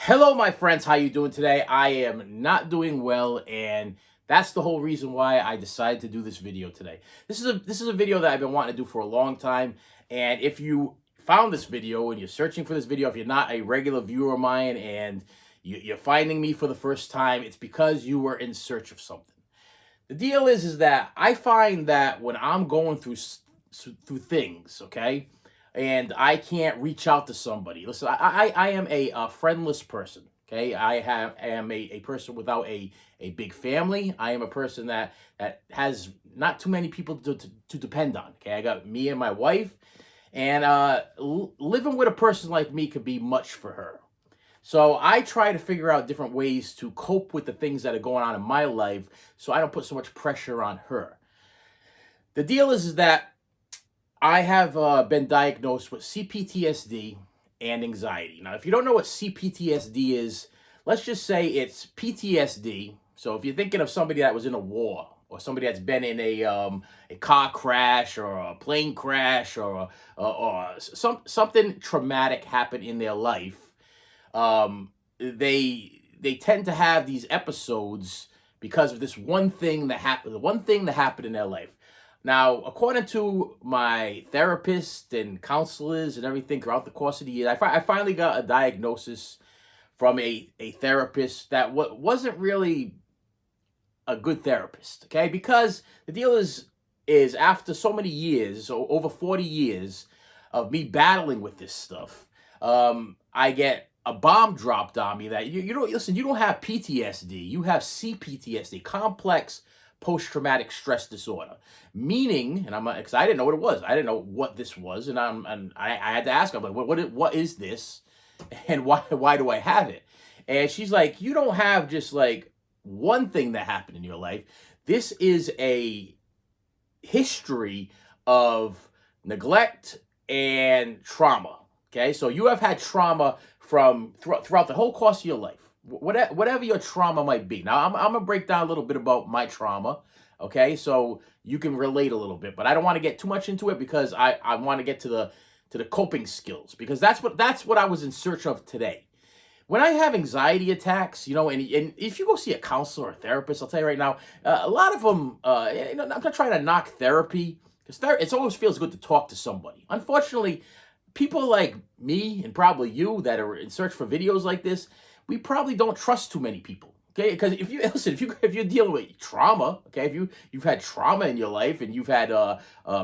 Hello, my friends. How you doing today? I am not doing well, and that's the whole reason why I decided to do this video today. This is a video that I've been wanting to do for a long time. And if you found this video and you're searching for this video, if you're not a regular viewer of mine and you're finding me for the first time, it's because you were in search of something. The deal is that I find that when I'm going through things, okay, and I can't reach out to somebody. Listen, I am a friendless person. Okay, I am a person without a big family. I am a person that has not too many people to depend on. Okay, I got me and my wife, and living with a person like me could be much for her. So I try to figure out different ways to cope with the things that are going on in my life so I don't put so much pressure on her. The deal is that I have been diagnosed with CPTSD and anxiety. Now, if you don't know what CPTSD is, let's just say it's PTSD. So if you're thinking of somebody that was in a war or somebody that's been in a car crash or a plane crash or something traumatic happened in their life, they tend to have these episodes because of this one thing that happened, the one thing that happened in their life. Now, according to my therapist and counselors and everything throughout the course of the year, I finally got a diagnosis from a therapist that wasn't really a good therapist. Okay, because the deal is after so many years, so over 40 years of me battling with this stuff, I get a bomb dropped on me that you don't listen. You don't have PTSD. You have CPTSD, complex post-traumatic stress disorder, meaning, and I'm because I didn't know what it was. I didn't know what this was, and I had to ask her, like, what is this, and why do I have it? And she's like, you don't have just like one thing that happened in your life. This is a history of neglect and trauma. Okay, so you have had trauma from throughout the whole course of your life, whatever your trauma might be. Now, I'm gonna break down a little bit about my trauma. Okay, so you can relate a little bit, but I don't want to get too much into it because I want to get to the coping skills because that's what I was in search of today. When I have anxiety attacks, and if you go see a counselor or a therapist, I'll tell you right now, a lot of them, I'm not trying to knock therapy because it always feels good to talk to somebody. Unfortunately, people like me and probably you that are in search for videos like this, we probably don't trust too many people. Okay, because if you listen, if you're dealing with trauma, okay, if you've had trauma in your life and you've had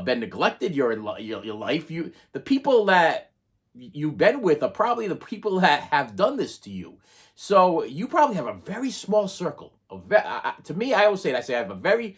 been neglected your life, the people that you've been with are probably the people that have done this to you. So you probably have a very small circle. To me, I always say that. I say I have a very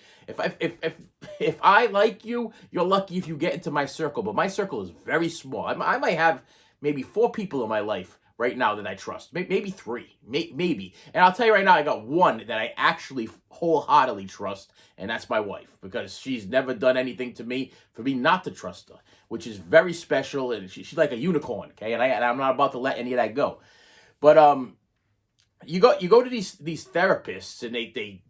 if I like you, you're lucky if you get into my circle. But my circle is very small. I might have maybe 4 people in my life right now that I trust. Maybe 3, maybe. And I'll tell you right now, I got one that I actually wholeheartedly trust, and that's my wife because she's never done anything to me for me not to trust her, which is very special. And she's like a unicorn, okay? And I'm not about to let any of that go. But you go to these therapists and they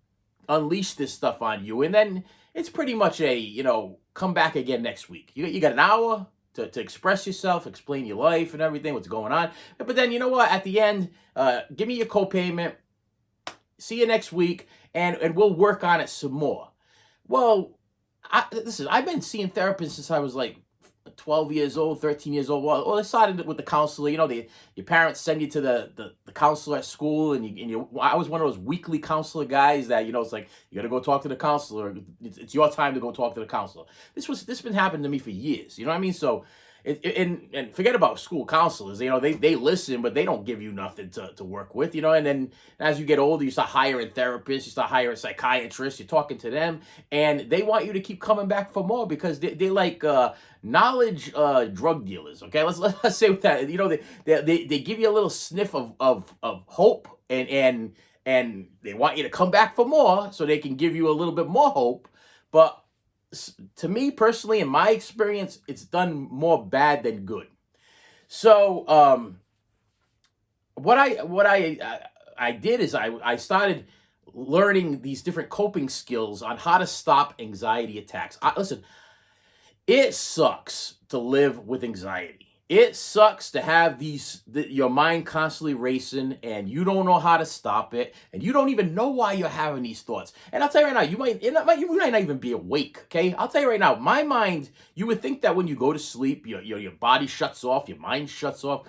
unleash this stuff on you, and then it's pretty much a come back again next week. You got an hour to express yourself, explain your life and everything, what's going on. But then you know what? At the end, give me your copayment. See you next week, and we'll work on it some more. Well, listen, I've been seeing therapists since I was like 12 years old, 13 years old. Well, I started with the counselor. Your parents send you to the counselor at school, I was one of those weekly counselor guys that, it's like, you got to go talk to the counselor. It's your time to go talk to the counselor. This been happening to me for years. You know what I mean? So, and forget about school counselors. They listen, but they don't give you nothing to work with. And then as you get older, you start hiring therapists, you start hiring psychiatrists. You're talking to them, and they want you to keep coming back for more because they like knowledge drug dealers. Okay, let's say with that. They give you a little sniff of hope, and they want you to come back for more so they can give you a little bit more hope, but to me personally, in my experience, it's done more bad than good. So what I did is I started learning these different coping skills on how to stop anxiety attacks. Listen, it sucks to live with anxiety. It sucks to have your mind constantly racing and you don't know how to stop it and you don't even know why you're having these thoughts. And I'll tell you right now, you might not even be awake, okay? I'll tell you right now, my mind, you would think that when you go to sleep, your body shuts off, your mind shuts off.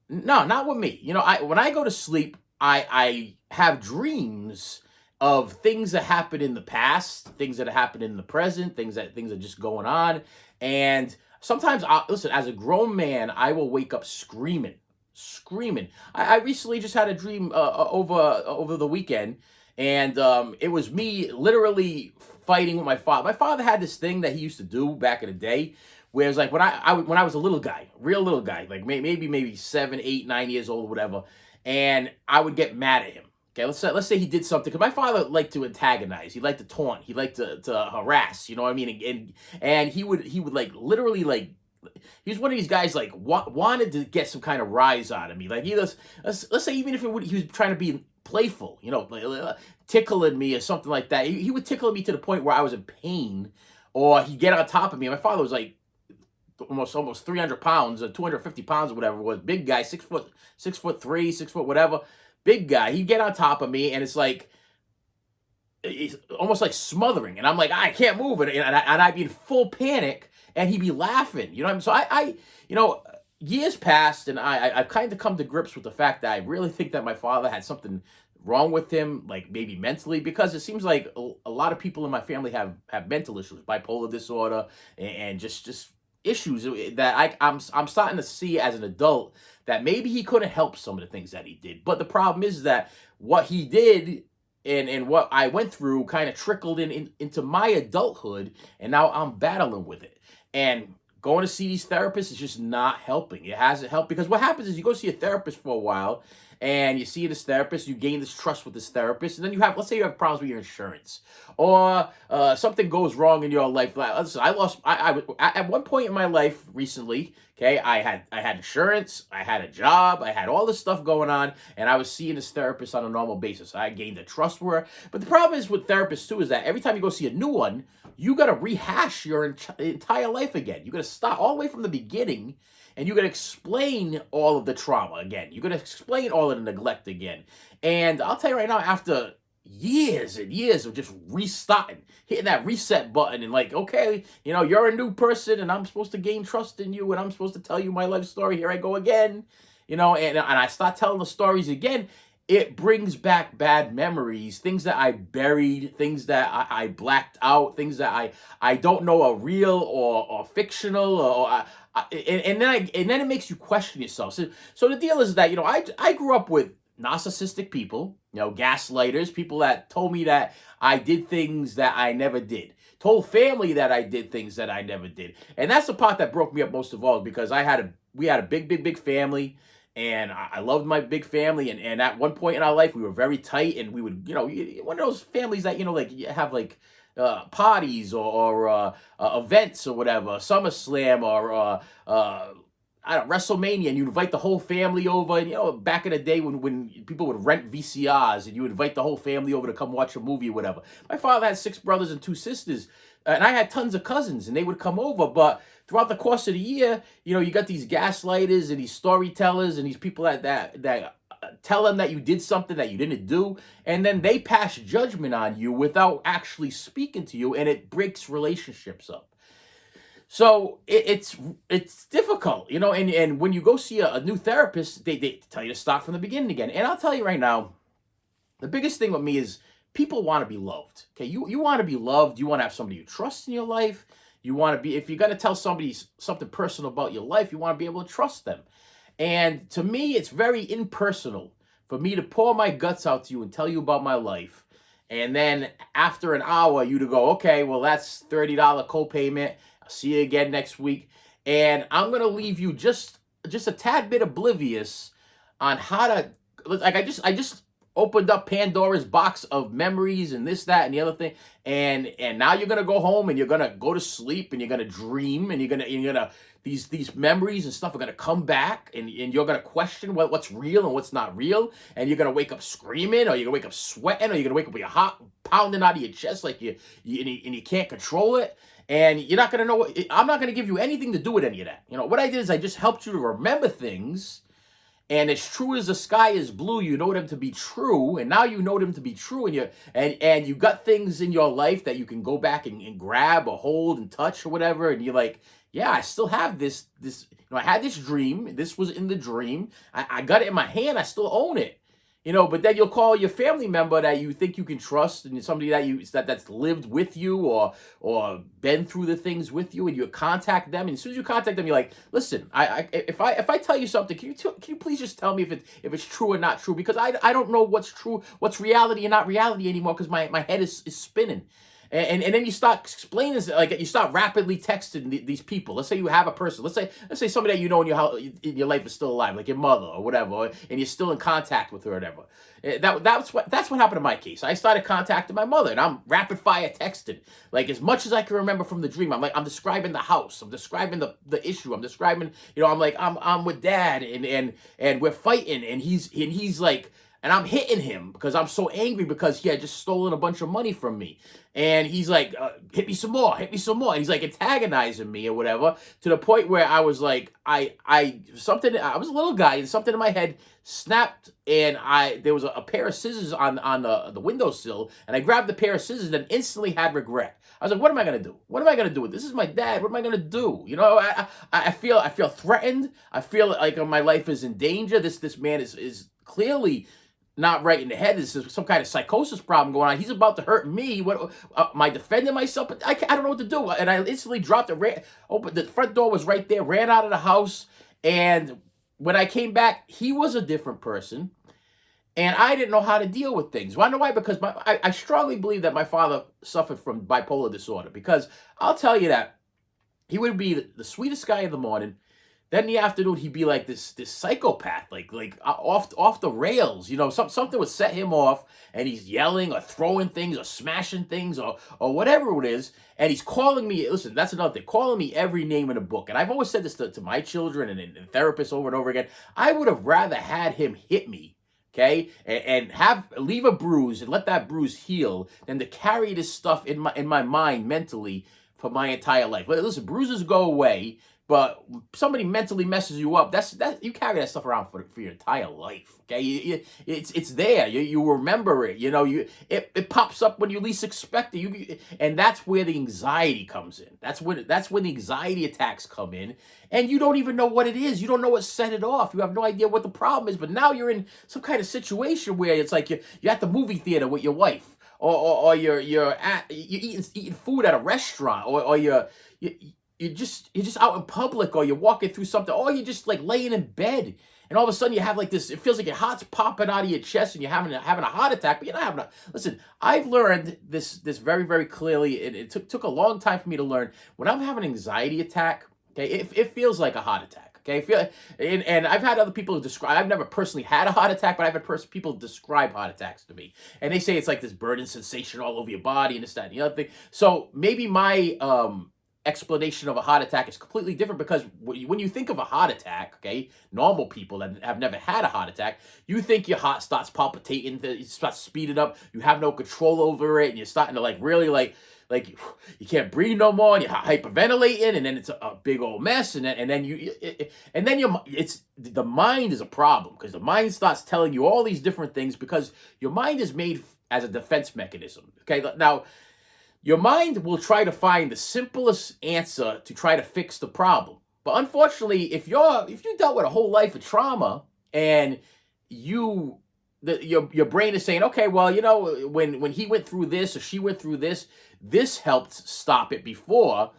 No, not with me. When I go to sleep, I have dreams of things that happened in the past, things that happened in the present, things are just going on. And sometimes, listen, as a grown man, I will wake up screaming, screaming. I recently just had a dream over the weekend, and it was me literally fighting with my father. My father had this thing that he used to do back in the day, where it's like when I was a little guy, real little guy, like maybe 7, 8, 9 years old, or whatever, and I would get mad at him. Okay, let's say he did something, because my father liked to antagonize, he liked to taunt, he liked to harass, you know what I mean, and he would like literally like, he was one of these guys like wanted to get some kind of rise out of me. Like let's say even if he was trying to be playful, like, tickling me or something like that. He would tickle me to the point where I was in pain, or he'd get on top of me. My father was like almost 300 pounds or 250 pounds or whatever it was. Big guy, 6'3", 6 foot, whatever. Big guy. He'd get on top of me, and it's like, it's almost like smothering. And I'm like, I can't move it. And I'd be in full panic, and he'd be laughing. You know what I mean? So years passed, and I've kind of come to grips with the fact that I really think that my father had something wrong with him, like maybe mentally, because it seems like a lot of people in my family have mental issues, bipolar disorder, and just issues that I'm starting to see as an adult, that maybe he couldn't help some of the things that he did. But the problem is that what he did and what I went through kind of trickled into my adulthood, and now I'm battling with it. And going to see these therapists is just not helping. It hasn't helped, because what happens is you go see a therapist for a while, and you see this therapist, you gain this trust with this therapist, and then let's say you have problems with your insurance, or something goes wrong in your life. Listen, I at one point in my life recently, okay, I had insurance, I had a job, I had all this stuff going on, and I was seeing this therapist on a normal basis. I gained a trust with her. But the problem is with therapists too, is that every time you go see a new one, you got to rehash your entire life again. You got to start all the way from the beginning, and you're going to explain all of the trauma again. You're going to explain all of the neglect again. And I'll tell you right now, after years and years of just restarting, hitting that reset button, and like, okay, you're a new person, and I'm supposed to gain trust in you, and I'm supposed to tell you my life story. Here I go again, and I start telling the stories again. It brings back bad memories, things that I buried, things that I blacked out, things that I don't know are real or fictional, and then it makes you question yourself. So the deal is that I grew up with narcissistic people, gaslighters, people that told me that I did things that I never did, told family that I did things that I never did, and that's the part that broke me up most of all, because we had a big family. And I loved my big family, and at one point in our life, we were very tight, and we would, one of those families that, like, you have like parties or events or whatever, SummerSlam or I don't WrestleMania, and you invite the whole family over. And back in the day when people would rent VCRs, and you invite the whole family over to come watch a movie or whatever. My father had 6 brothers and 2 sisters, and I had tons of cousins, and they would come over. But throughout the course of the year, you got these gaslighters and these storytellers and these people that tell them that you did something that you didn't do, and then they pass judgment on you without actually speaking to you, and it breaks relationships up. So it's difficult, and when you go see a new therapist, they tell you to start from the beginning again. And I'll tell you right now, the biggest thing with me is people want to be loved. Okay, you want to be loved. You want to have somebody you trust in your life. You want to be, if you're going to tell somebody something personal about your life, you want to be able to trust them. And to me, it's very impersonal for me to pour my guts out to you and tell you about my life. And then after an hour, you to go, okay, well, that's $30 copayment. I'll see you again next week. And I'm going to leave you just a tad bit oblivious on how to, like, I just opened up Pandora's box of memories and this, that, and the other thing. And now you're gonna go home and you're gonna go to sleep and you're gonna dream and you're gonna these memories and stuff are gonna come back and you're gonna question what's real and what's not real. And you're gonna wake up screaming, or you're gonna wake up sweating, or you're gonna wake up with your heart pounding out of your chest like you can't control it. And you're not gonna know I'm not gonna give you anything to do with any of that. What I did is I just helped you to remember things, and as true as the sky is blue, you know them to be true, and now you know them to be true, and you got things in your life that you can go back and grab or hold and touch or whatever, and you're like, yeah, I still have this. I had this dream. This was in the dream. I got it in my hand. I still own it. But then you'll call your family member that you think you can trust, and somebody that's lived with you or been through the things with you, and you contact them. And as soon as you contact them, you're like, listen, if I tell you something, can you please just tell me if it's true or not true? Because I don't know what's true, what's reality and not reality anymore, because my head is spinning. And then you start explaining, like you start rapidly texting these people. Let's say you have a person. Let's say somebody that you know in your life is still alive, like your mother or whatever, and you're still in contact with her or whatever. That's what happened in my case. I started contacting my mother, and I'm rapid fire texting, like as much as I can remember from the dream. I'm describing the house. I'm describing the issue. I'm describing, I'm like I'm with dad, and we're fighting, and he's like. And I'm hitting him because I'm so angry because he had just stolen a bunch of money from me. And he's like, hit me some more. And he's like antagonizing me or whatever, to the point where I was like, I was a little guy, and something in my head snapped, and there was a pair of scissors on the windowsill, and I grabbed the pair of scissors and instantly had regret. I was like, what am I gonna do? What am I gonna do with this? This is my dad. What am I gonna do? I feel threatened. I feel like my life is in danger. This man is clearly not right in the head. This is some kind of psychosis problem going on. He's about to hurt me. What am I defending myself? But I don't know what to do. And I instantly dropped it. The front door was right there. Ran out of the house. And when I came back, he was a different person. And I didn't know how to deal with things. Well, I know why? Because I strongly believe that my father suffered from bipolar disorder. Because I'll tell you that he would be the sweetest guy in the morning. Then in the afternoon, he'd be like this psychopath, like off the rails. Something would set him off, and he's yelling or throwing things or smashing things or whatever it is. And he's calling me. Listen, that's another thing. Calling me every name in the book. And I've always said this to my children and therapists over and over again. I would have rather had him hit me, okay, and leave a bruise and let that bruise heal, than to carry this stuff in my mind mentally for my entire life. Listen, bruises go away. But somebody mentally messes you up. That's you carry that stuff around for your entire life. Okay, it's there. You remember it. It pops up when you least expect it. And that's where the anxiety comes in. That's when the anxiety attacks come in, and you don't even know what it is. You don't know what set it off. You have no idea what the problem is. But now you're in some kind of situation where it's like you're at the movie theater with your wife, or you're eating food at a restaurant, or you're just out in public, or you're walking through something, or you're just like laying in bed, and all of a sudden you have like this, it feels like your heart's popping out of your chest and you're having a heart attack, but you're not having a, listen, I've learned this very, very clearly. It took a long time for me to learn. When I'm having an anxiety attack, okay, it feels like a heart attack. Okay, and I've had other people describe. I've never personally had a heart attack, but I've had people describe heart attacks to me, and they say it's like this burning sensation all over your body and this, that, and the other thing. So maybe my explanation of a heart attack is completely different, because when you think of a heart attack, okay, normal people that have never had a heart attack, you think your heart starts palpitating, it starts speeding up, you have no control over it, and you're starting to like really like you can't breathe no more, and you're hyperventilating, and then it's a big old mess, and then the mind is a problem, because the mind starts telling you all these different things, because your mind is made as a defense mechanism. Okay, now your mind will try to find the simplest answer to try to fix the problem. But unfortunately, if you dealt with a whole life of trauma, and your brain is saying, okay, well, when he went through this or she went through this, this helped stop it before.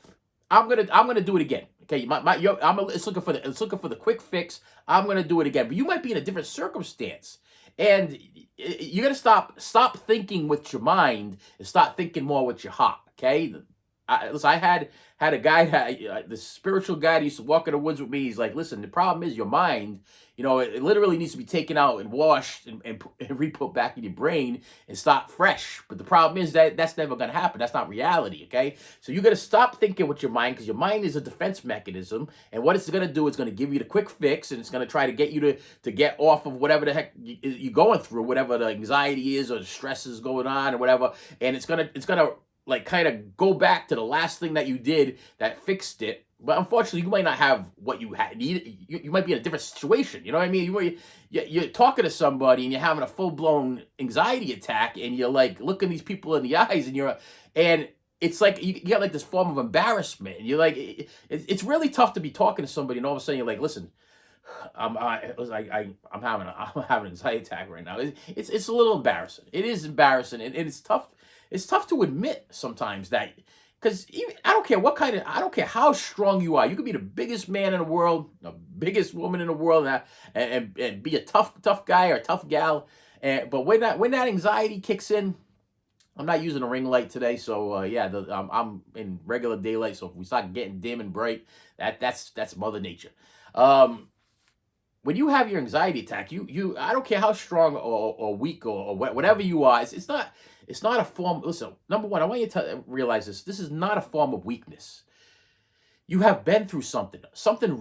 I'm gonna do it again. Okay, it's looking for the quick fix. I'm gonna do it again. But you might be in a different circumstance. And you got to stop thinking with your mind and start thinking more with your heart, okay? Listen, I had a guy that the spiritual guy that used to walk in the woods with me. He's like, listen, the problem is your mind. It literally needs to be taken out and washed and re-put back in your brain and start fresh. But the problem is that that's never going to happen. That's not reality, okay? So you got to stop thinking with your mind, because your mind is a defense mechanism. And what it's going to do is going to give you the quick fix, and it's going to try to get you to get off of whatever the heck you're going through, whatever the anxiety is or the stress is going on or whatever. And it's going to like kind of go back to the last thing that you did that fixed it. But unfortunately, you might not have what you had need. You might be in a different situation. You know what I mean? You're talking to somebody and you're having a full blown anxiety attack, and you're like looking these people in the eyes, and it's like you get like this form of embarrassment, and you're like, it's really tough to be talking to somebody, and all of a sudden you're like, listen, I'm having an anxiety attack right now. It's a little embarrassing. It is embarrassing, and it's tough. It's tough to admit sometimes that, because I don't care how strong you are. You could be the biggest man in the world, the biggest woman in the world, and be a tough guy or a tough gal. But when that anxiety kicks in, I'm not using a ring light today, so yeah, I'm in regular daylight. So if we start getting dim and bright, that's Mother Nature. When you have your anxiety attack, I don't care how strong or weak or whatever you are, it's not a form. Listen, number one, I want you to realize this. This is not a form of weakness. You have been through something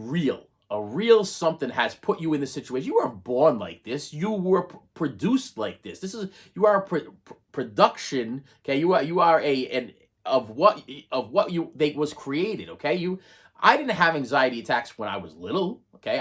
real. A real something has put you in this situation. You weren't born like this. You were produced like this. You are a production. Okay, you are of what was created. Okay, I didn't have anxiety attacks when I was little. Okay,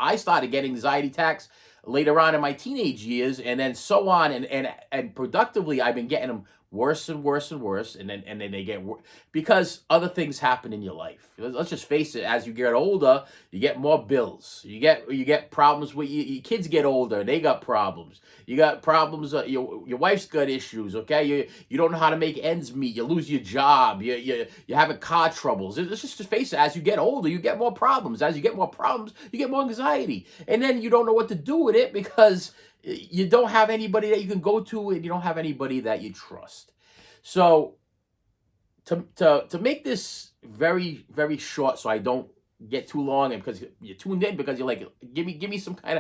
I started getting anxiety attacks later on in my teenage years, and then so on, and productively I've been getting them worse and worse and worse, and then they get worse because other things happen in your life. Let's just face it. As you get older, you get more bills. You get problems with your kids get older. They got problems. You got problems. Your wife's got issues. Okay, you don't know how to make ends meet. You lose your job. You're having car troubles. Let's just face it. As you get older, you get more problems. As you get more problems, you get more anxiety, and then you don't know what to do with it because you don't have anybody that you can go to, and you don't have anybody that you trust. So to make this very, very short, so I don't get too long, and because you're tuned in because you're like, give me some kind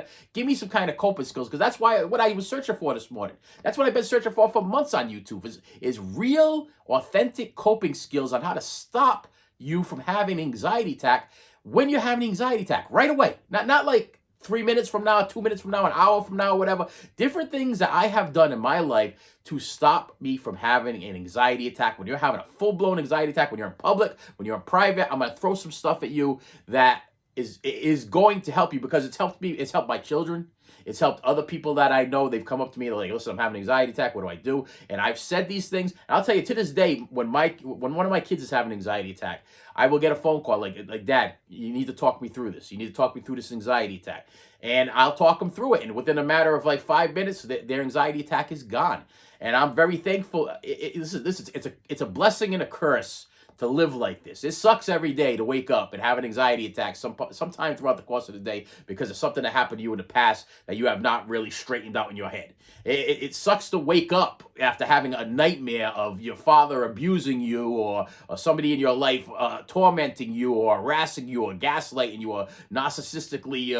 of coping skills, because that's what I was searching for this morning. That's what I've been searching for months on YouTube is real, authentic coping skills on how to stop you from having an anxiety attack when you're having an anxiety attack right away. Not like 3 minutes from now, 2 minutes from now, an hour from now, whatever. Different things that I have done in my life to stop me from having an anxiety attack. When you're having a full-blown anxiety attack, when you're in public, when you're in private, I'm going to throw some stuff at you that is going to help you, because it's helped me. It's helped my children. It's helped other people that I know. They've come up to me, they're like, listen, I'm having an anxiety attack. What do I do? And I've said these things. And I'll tell you, to this day, when one of my kids is having an anxiety attack, I will get a phone call like, Dad, you need to talk me through this. You need to talk me through this anxiety attack. And I'll talk them through it. And within a matter of like 5 minutes, their anxiety attack is gone. And I'm very thankful. It's a blessing and a curse to live like this. It sucks every day to wake up and have an anxiety attack sometime throughout the course of the day because of something that happened to you in the past that you have not really straightened out in your head. It sucks to wake up after having a nightmare of your father abusing you, or somebody in your life tormenting you or harassing you or gaslighting you or narcissistically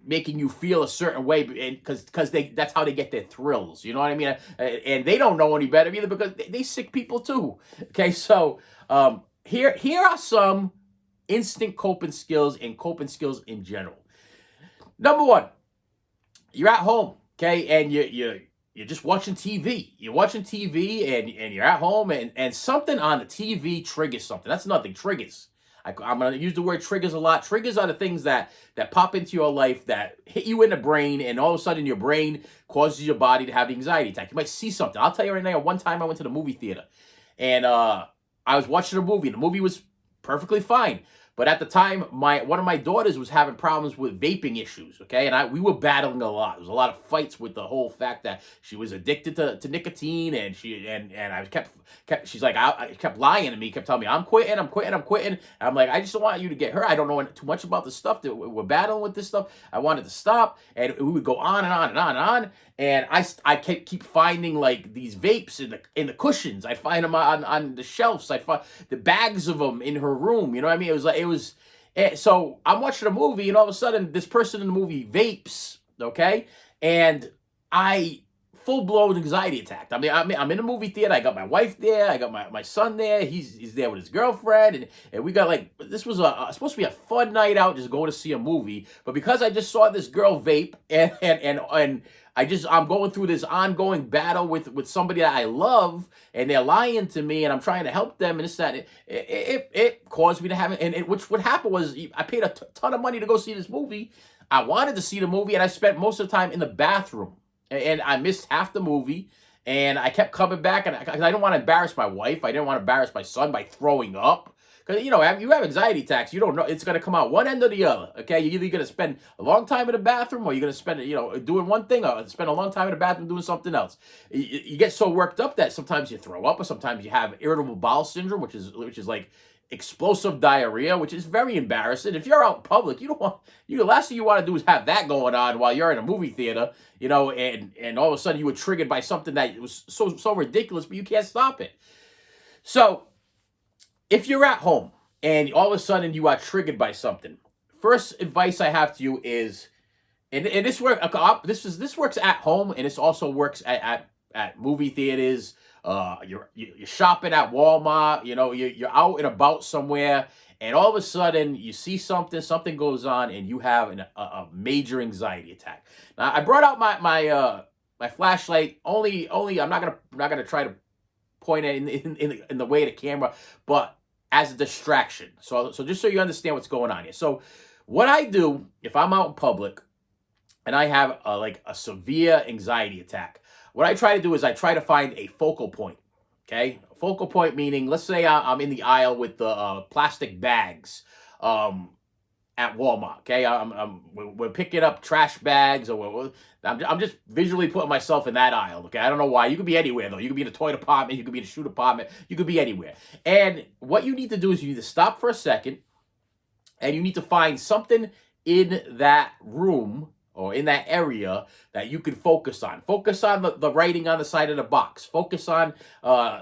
making you feel a certain way, because that's how they get their thrills. You know what I mean? And they don't know any better either, because they sick people too. Okay, so here are some instant coping skills and coping skills in general. Number one, you're at home, okay, and you're just watching TV. You're watching TV and you're at home, and something on the TV triggers something. That's nothing. Triggers. I'm going to use the word triggers a lot. Triggers are the things that pop into your life that hit you in the brain, and all of a sudden your brain causes your body to have the anxiety attack. You might see something. I'll tell you right now, one time I went to the movie theater, and I was watching a movie, and the movie was perfectly fine. But at the time, one of my daughters was having problems with vaping issues, okay? And we were battling a lot. There was a lot of fights with the whole fact that she was addicted to nicotine, and I kept she's like, I kept lying to me, kept telling me, I'm quitting, I'm quitting, I'm quitting. And I'm like, I just don't want you to get hurt. I don't know too much about the stuff that we're battling with this stuff. I wanted to stop, and we would go on and on and on and on. And I keep finding like these vapes in the cushions. I find them on the shelves. I find the bags of them in her room. You know what I mean? So I'm watching a movie, and all of a sudden, this person in the movie vapes. Okay, and I full blown anxiety attack. I mean, I'm in a movie theater. I got my wife there. I got my son there. He's there with his girlfriend, and we got like, this was supposed to be a fun night out, just go to see a movie. But because I just saw this girl vape, and I'm going through this ongoing battle with somebody that I love, and they're lying to me, and I'm trying to help them, and this, that, it caused me to have it. And which what happened was, I paid a ton of money to go see this movie. I wanted to see the movie, and I spent most of the time in the bathroom, and I missed half the movie. And I kept coming back, and I didn't want to embarrass my wife. I didn't want to embarrass my son by throwing up. Because, you have anxiety attacks. You don't know. It's going to come out one end or the other, okay? You're either going to spend a long time in the bathroom, or you're going to spend, doing one thing, or spend a long time in the bathroom doing something else. You get so worked up that sometimes you throw up, or sometimes you have irritable bowel syndrome, which is like explosive diarrhea, which is very embarrassing. If you're out in public, the last thing you want to do is have that going on while you're in a movie theater, and all of a sudden you were triggered by something that was so ridiculous, but you can't stop it. So if you're at home and all of a sudden you are triggered by something, first advice I have to you is, and this works at home, and this also works at movie theaters. You're shopping at Walmart. You're out and about somewhere, and all of a sudden you see something goes on, and you have a major anxiety attack. Now, I brought out my flashlight. Only I'm not gonna try to point it in the way of the camera, but as a distraction. So just so you understand what's going on here. So what I do if I'm out in public and I have a severe anxiety attack, what I try to do is I try to find a focal point. Okay, focal point meaning, let's say I'm in the aisle with the plastic bags at Walmart. Okay, we're picking up trash bags, or I'm just visually putting myself in that aisle. Okay, I don't know why. You could be anywhere though. You could be in a toy department. You could be in a shoe department. You could be anywhere. And what you need to do is you need to stop for a second, and you need to find something in that room or in that area that you can focus on. Focus on the writing on the side of the box. Focus on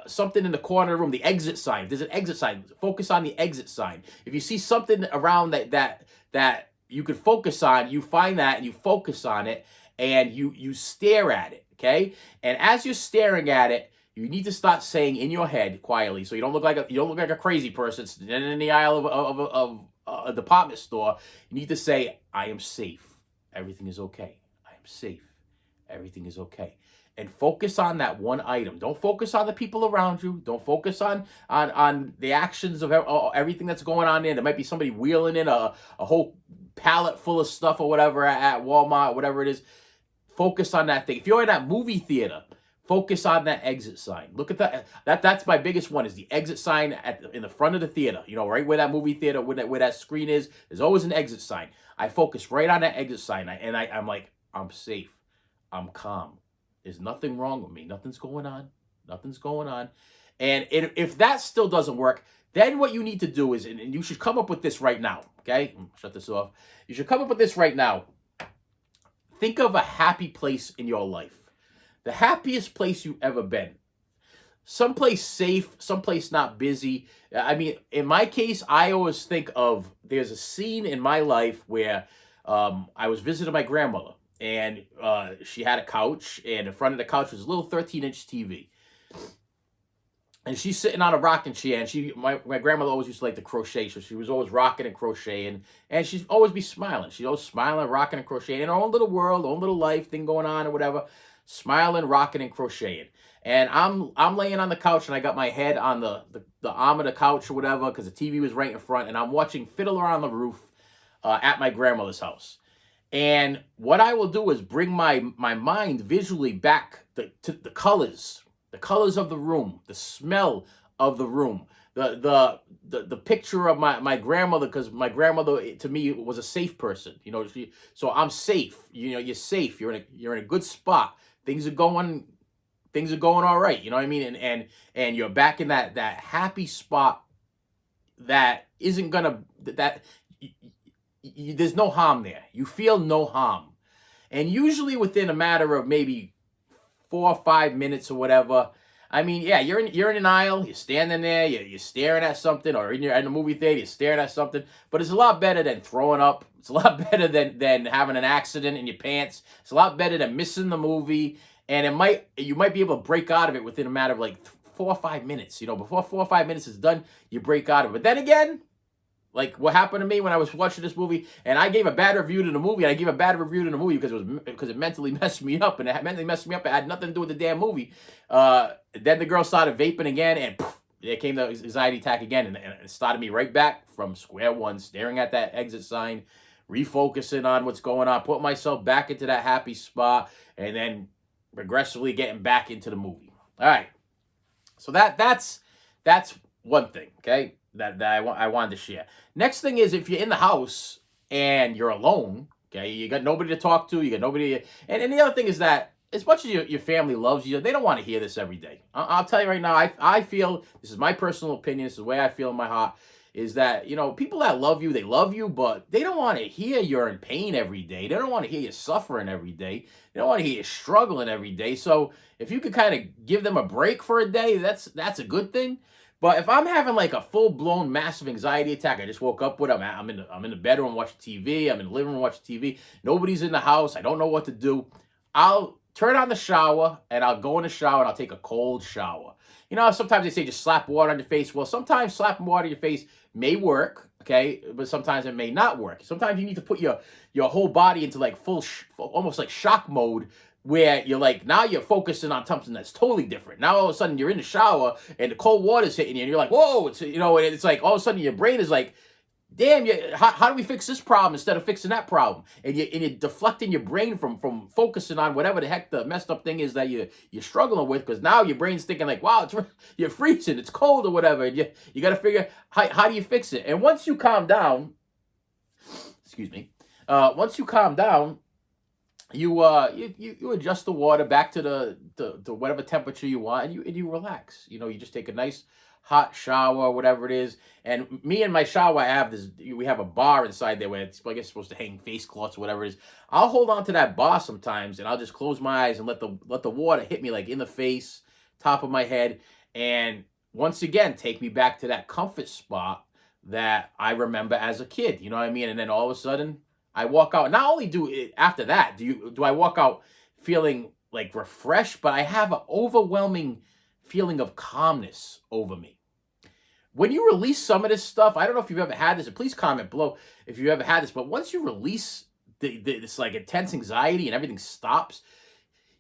something in the corner of the room, the exit sign. If there's an exit sign, focus on the exit sign. If you see something around that you could focus on, you find that and you focus on it, and you stare at it, okay? And as you're staring at it, you need to start saying in your head quietly, so you don't look like a crazy person standing in the aisle of a department store. You need to say, I am safe. Everything is okay. I am safe. Everything is okay. And focus on that one item. Don't focus on the people around you. Don't focus on the actions of everything that's going on there. There might be somebody wheeling in a whole pallet full of stuff or whatever at Walmart, whatever it is. Focus on that thing. If you're in that movie theater, focus on that exit sign. Look at that. That's my biggest one, is the exit sign in the front of the theater. Right where that movie theater, where that screen is, there's always an exit sign. I focus right on that exit sign, and I'm like, I'm safe. I'm calm. There's nothing wrong with me. Nothing's going on. Nothing's going on. And if that still doesn't work, then what you need to do is, and you should come up with this right now, okay? Shut this off. You should come up with this right now. Think of a happy place in your life. The happiest place you've ever been. Someplace safe, someplace not busy. I mean, in my case, I always think of, there's a scene in my life where I was visiting my grandmother, and she had a couch, and in front of the couch was a little 13-inch TV. And she's sitting on a rocking chair, and my grandmother always used to like to crochet, so she was always rocking and crocheting, and she'd always be smiling. She'd always smiling, rocking and crocheting, in her own little world, own little life thing going on or whatever, smiling, rocking and crocheting. And I'm laying on the couch, and I got my head on the arm of the couch or whatever, because the TV was right in front, and I'm watching Fiddler on the Roof at my grandmother's house. And what I will do is bring my mind visually back to the colors of the room, the smell of the room, the picture of my grandmother, because my grandmother to me was a safe person. So I'm safe. You're safe. You're in a good spot. Things are going all right. You know what I mean? And you're back in that happy spot that isn't gonna that there's no harm there. You feel no harm, and usually within a matter of maybe 4 or 5 minutes or whatever. I mean, yeah, you're in an aisle, you're standing there, you're staring at something, or in the movie theater, you're staring at something. But it's a lot better than throwing up. It's a lot better than having an accident in your pants. It's a lot better than missing the movie, and you might be able to break out of it within a matter of like 4 or 5 minutes. Before 4 or 5 minutes is done, you break out of it. But then again, like what happened to me when I was watching this movie, and I gave a bad review to the movie. And I gave a bad review to the movie because it mentally messed me up, and it mentally messed me up. It had nothing to do with the damn movie. Then the girl started vaping again, and poof, there came the anxiety attack again, and it started me right back from square one, staring at that exit sign, refocusing on what's going on, putting myself back into that happy spot, and then progressively getting back into the movie. All right, so that's one thing, okay, that I wanted to share. Next thing is, if you're in the house and you're alone, okay, you got nobody to talk to, you got nobody, and the other thing is that as much as your family loves you, they don't want to hear this every day. I'll tell you right now, I feel, this is my personal opinion, this is the way I feel in my heart, is that, people that love you, they love you, but they don't want to hear you're in pain every day. They don't want to hear you suffering every day. They don't want to hear you struggling every day. So if you could kind of give them a break for a day, that's a good thing. But if I'm having like a full-blown massive anxiety attack, I just woke up with it, I'm in the bedroom watching TV, I'm in the living room watching TV, nobody's in the house, I don't know what to do, I'll turn on the shower, and I'll go in the shower, and I'll take a cold shower. Sometimes they say just slap water on your face. Well, sometimes slapping water on your face may work, okay? But sometimes it may not work. Sometimes you need to put your whole body into like almost like shock mode, where you're like, now you're focusing on something that's totally different. Now all of a sudden you're in the shower, and the cold water's hitting you, and you're like, whoa, and it's like all of a sudden your brain is like, damn, how do we fix this problem instead of fixing that problem? And you're deflecting your brain from focusing on whatever the heck the messed up thing is that you're struggling with, because now your brain's thinking like, wow, you're freezing, it's cold or whatever. And you got to figure how do you fix it? And once you calm down, excuse me, once you calm down, you adjust the water back to the whatever temperature you want, and you relax. You just take a nice hot shower or whatever it is. And me and my shower, we have a bar inside there where it's, I guess, supposed to hang face cloths or whatever it is. I'll hold on to that bar sometimes, and I'll just close my eyes and let the water hit me like in the face, top of my head, and once again take me back to that comfort spot that I remember as a kid. You know what I mean? And then all of a sudden I walk out. Not only after that do I walk out feeling like refreshed, but I have an overwhelming feeling of calmness over me. When you release some of this stuff, I don't know if you've ever had this, and please comment below if you've ever had this, but once you release this like intense anxiety and everything stops,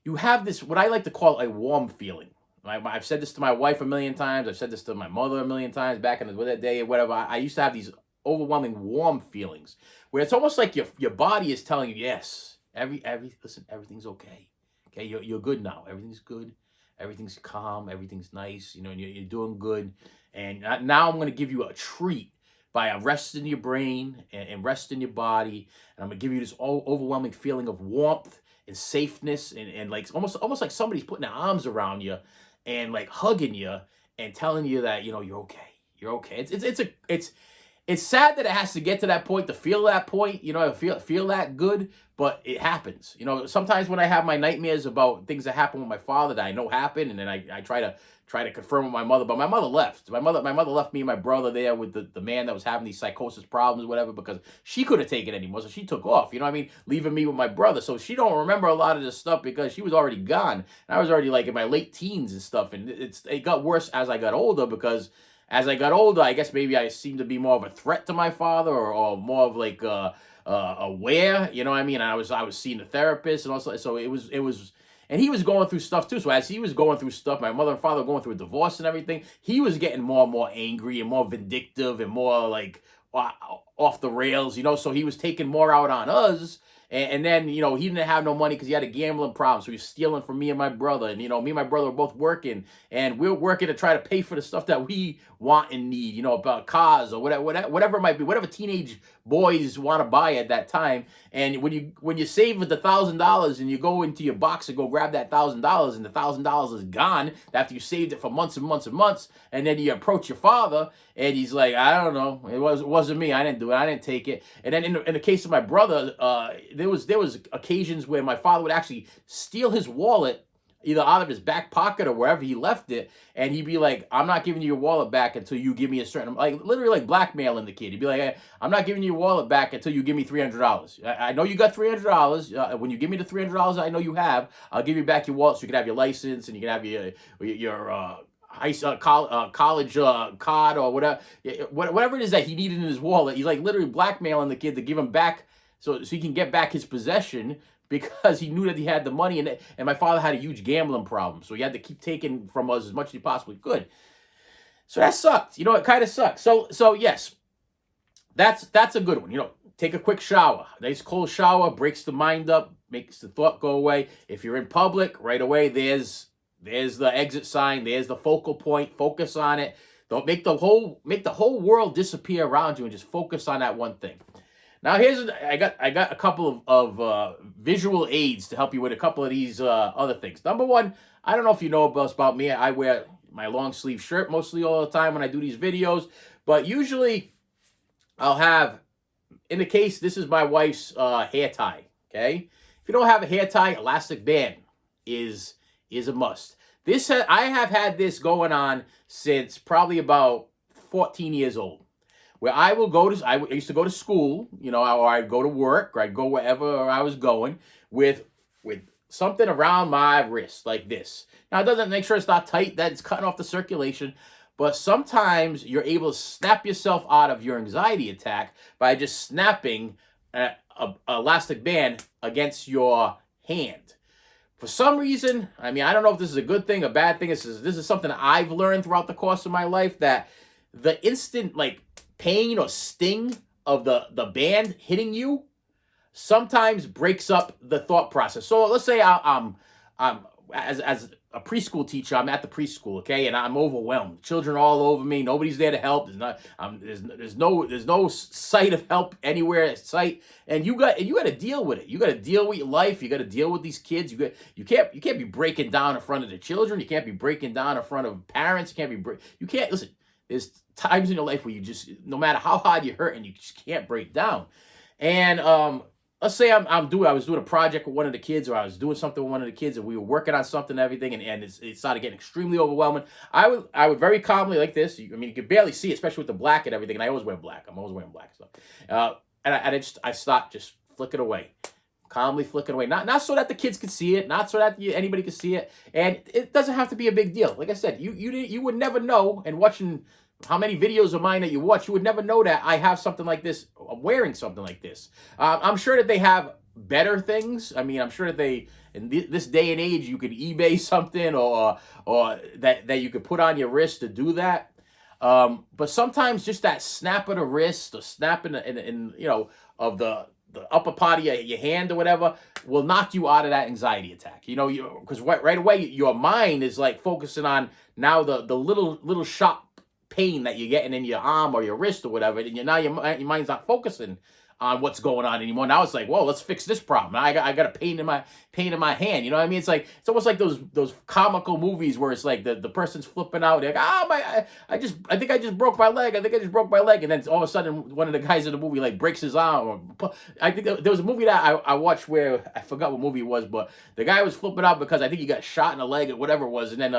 you have this, what I like to call a warm feeling. I've said this to my wife a million times. I've said this to my mother a million times back in the day or whatever. I used to have these overwhelming warm feelings where it's almost like your body is telling you, yes, listen, everything's okay. Okay, you're good now. Everything's good. Everything's calm. Everything's nice. And you're doing good. And now I'm going to give you a treat by resting your brain and resting your body. And I'm going to give you this overwhelming feeling of warmth and safeness, and like almost like somebody's putting their arms around you and like hugging you and telling you that, you're okay. You're okay. It's sad that it has to get to that point to feel that point, feel that good, but it happens. Sometimes when I have my nightmares about things that happened with my father that I know happened, and then I try to confirm with my mother, but my mother left. My mother left me and my brother there with the man that was having these psychosis problems, whatever, because she couldn't take it anymore, so she took off. You know what I mean? Leaving me with my brother, so she don't remember a lot of this stuff because she was already gone. And I was already like in my late teens and stuff, and it got worse as I got older, because as I got older, I guess maybe I seemed to be more of a threat to my father, or more of like aware, you know what I mean? And I was seeing a therapist, and also, so it was, and he was going through stuff too. So as he was going through stuff, my mother and father were going through a divorce and everything, he was getting more and more angry and more vindictive and more like off the rails, So he was taking more out on us, And then, you know, he didn't have no money because he had a gambling problem. So he was stealing from me and my brother. And, you know, me and my brother were both working. And we are working to try to pay for the stuff that we want and need, you know, about cars or whatever it might be, whatever teenage boys want to buy at that time. And when you save the $1,000 and you go into your box and go grab that $1,000 and the $1,000 is gone after you saved it for months and months and months, and then you approach your father and he's like, I don't know, it wasn't me, I didn't do it, I didn't take it. And then in the case of my brother, there was occasions where my father would actually steal his wallet either out of his back pocket or wherever he left it, and he'd be like, I'm not giving you your wallet back until you give me a certain, like literally like blackmailing the kid. He'd be like, hey, I'm not giving you your wallet back until you give me $300. I know you got $300. When you give me the $300 I know you have, I'll give you back your wallet so you can have your license and you can have your college card or whatever it is that he needed in his wallet. He's like literally blackmailing the kid to give him back so he can get back his possession, because he knew that he had the money, and my father had a huge gambling problem, so he had to keep taking from us as much as he possibly could. So that sucked. You know, it kind of sucked. So yes, that's a good one. You know, take a quick shower. Nice cold shower breaks the mind up, makes the thought go away. If you're in public, right away there's the exit sign. There's the focal point. Focus on it. Don't make the whole world disappear around you and just focus on that one thing. Now I got a couple of visual aids to help you with a couple of these other things. Number one, I don't know if you know about me. I wear my long sleeve shirt mostly all the time when I do these videos, but usually I'll have, in the case, this is my wife's hair tie. Okay, if you don't have a hair tie, elastic band is a must. I have had this going on since probably about 14 years old, where I used to go to school, you know, or I'd go to work, or I'd go wherever I was going with something around my wrist like this. Now, it doesn't make sure it's not tight, that it's cutting off the circulation, but sometimes you're able to snap yourself out of your anxiety attack by just snapping a elastic band against your hand. For some reason, I mean, I don't know if this is a good thing, a bad thing. This is something that I've learned throughout the course of my life, that the instant, like, pain or sting of the band hitting you sometimes breaks up the thought process. So let's say I'm as a preschool teacher, I'm at the preschool, okay, and I'm overwhelmed. Children all over me. Nobody's there to help. There's no sight of help anywhere in sight, and you got to deal with it. You got to deal with your life. You got to deal with these kids. You can't be breaking down in front of the children. You can't be breaking down in front of parents. You can't listen. There's times in your life where you just, no matter how hard you're hurting, you just can't break down. And let's say I was doing a project with one of the kids, or I was doing something with one of the kids, and we were working on something and everything, and it started getting extremely overwhelming. I would very calmly, like this. I mean, you could barely see, especially with the black and everything. And I always wear black. I'm always wearing black stuff. I start just flicking away. Calmly flicking away, not so that the kids could see it, not so that anybody could see it, and it doesn't have to be a big deal. Like I said, you would never know, and watching how many videos of mine that you watch, you would never know that I have something like this, I'm wearing something like this. I'm sure that they have better things. I mean, I'm sure that in this day and age, you could eBay something or that you could put on your wrist to do that. But sometimes just that snap of the wrist, or snap in you know, of the upper part of your hand or whatever, will knock you out of that anxiety attack. You know, because right away your mind is like focusing on now the little sharp pain that you're getting in your arm or your wrist or whatever, and now your mind's not focusing on what's going on anymore. Now it's like, whoa, let's fix this problem. I got a pain in my hand. You know what I mean? It's almost like those comical movies where it's like the person's flipping out. They're like, I think I just broke my leg. I think I just broke my leg. And then all of a sudden, one of the guys in the movie like breaks his arm. I think there was a movie that I watched where I forgot what movie it was, but the guy was flipping out because I think he got shot in the leg or whatever it was, and then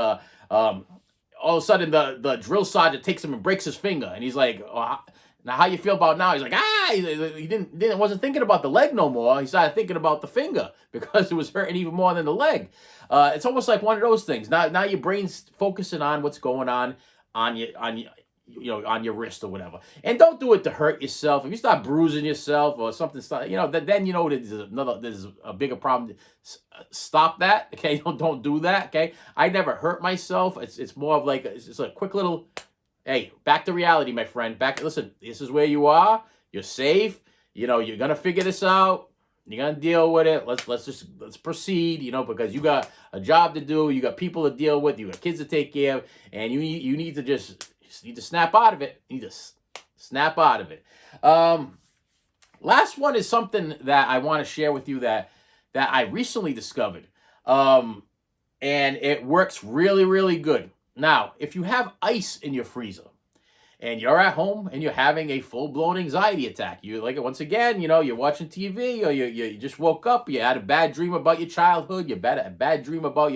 all of a sudden the drill sergeant takes him and breaks his finger, and he's like, oh, now how you feel about now? He's like, he wasn't thinking about the leg no more. He started thinking about the finger because it was hurting even more than the leg. It's almost like one of those things. Now your brain's focusing on what's going on your wrist or whatever. And don't do it to hurt yourself. If you start bruising yourself or something, then you know there's a bigger problem. Stop that. Okay, don't do that. Okay, I never hurt myself. It's more of like it's a quick little, hey, back to reality, my friend. Listen, this is where you are. You're safe. You know, you're gonna figure this out. You're gonna deal with it. Let's proceed. Because you got a job to do, you got people to deal with, you got kids to take care of, and you need to just need to snap out of it. You need to snap out of it. Last one is something that I want to share with you that I recently discovered, and it works really really good. Now, if you have ice in your freezer and you're at home and you're having a full-blown anxiety attack, you like it once again, you're watching TV, or you just woke up, you had a bad dream about your childhood, you had a bad dream about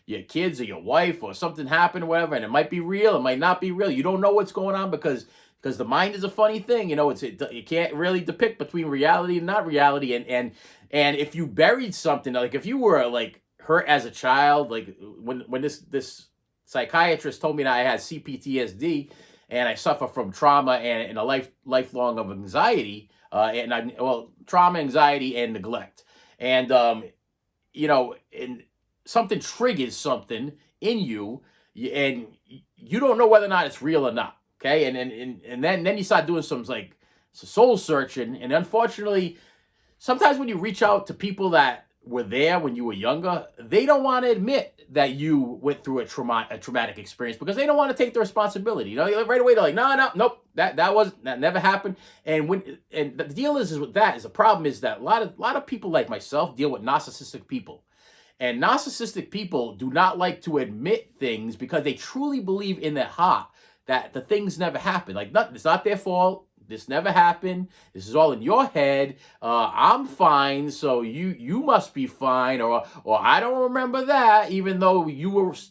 your kids or your wife, or something happened or whatever, and it might be real, it might not be real. You don't know what's going on because the mind is a funny thing. You can't really depict between reality and not reality. And if you buried something, like if you were like hurt as a child, like when this psychiatrist told me that I had CPTSD and I suffer from trauma and a lifelong of anxiety, trauma, anxiety, and neglect, and and something triggers something in you, and you don't know whether or not it's real or not. Okay, and then you start doing some soul searching, and unfortunately, sometimes when you reach out to people that were there when you were younger, they don't want to admit that you went through a traumatic experience, because they don't want to take the responsibility. Right away they're like, no, nope, that never happened. And the deal is with that is the problem is that a lot of people like myself deal with narcissistic people. And narcissistic people do not like to admit things because they truly believe in their heart that the things never happened. Like, it's not their fault. This never happened. This is all in your head. I'm fine, so you must be fine, or I don't remember that, even though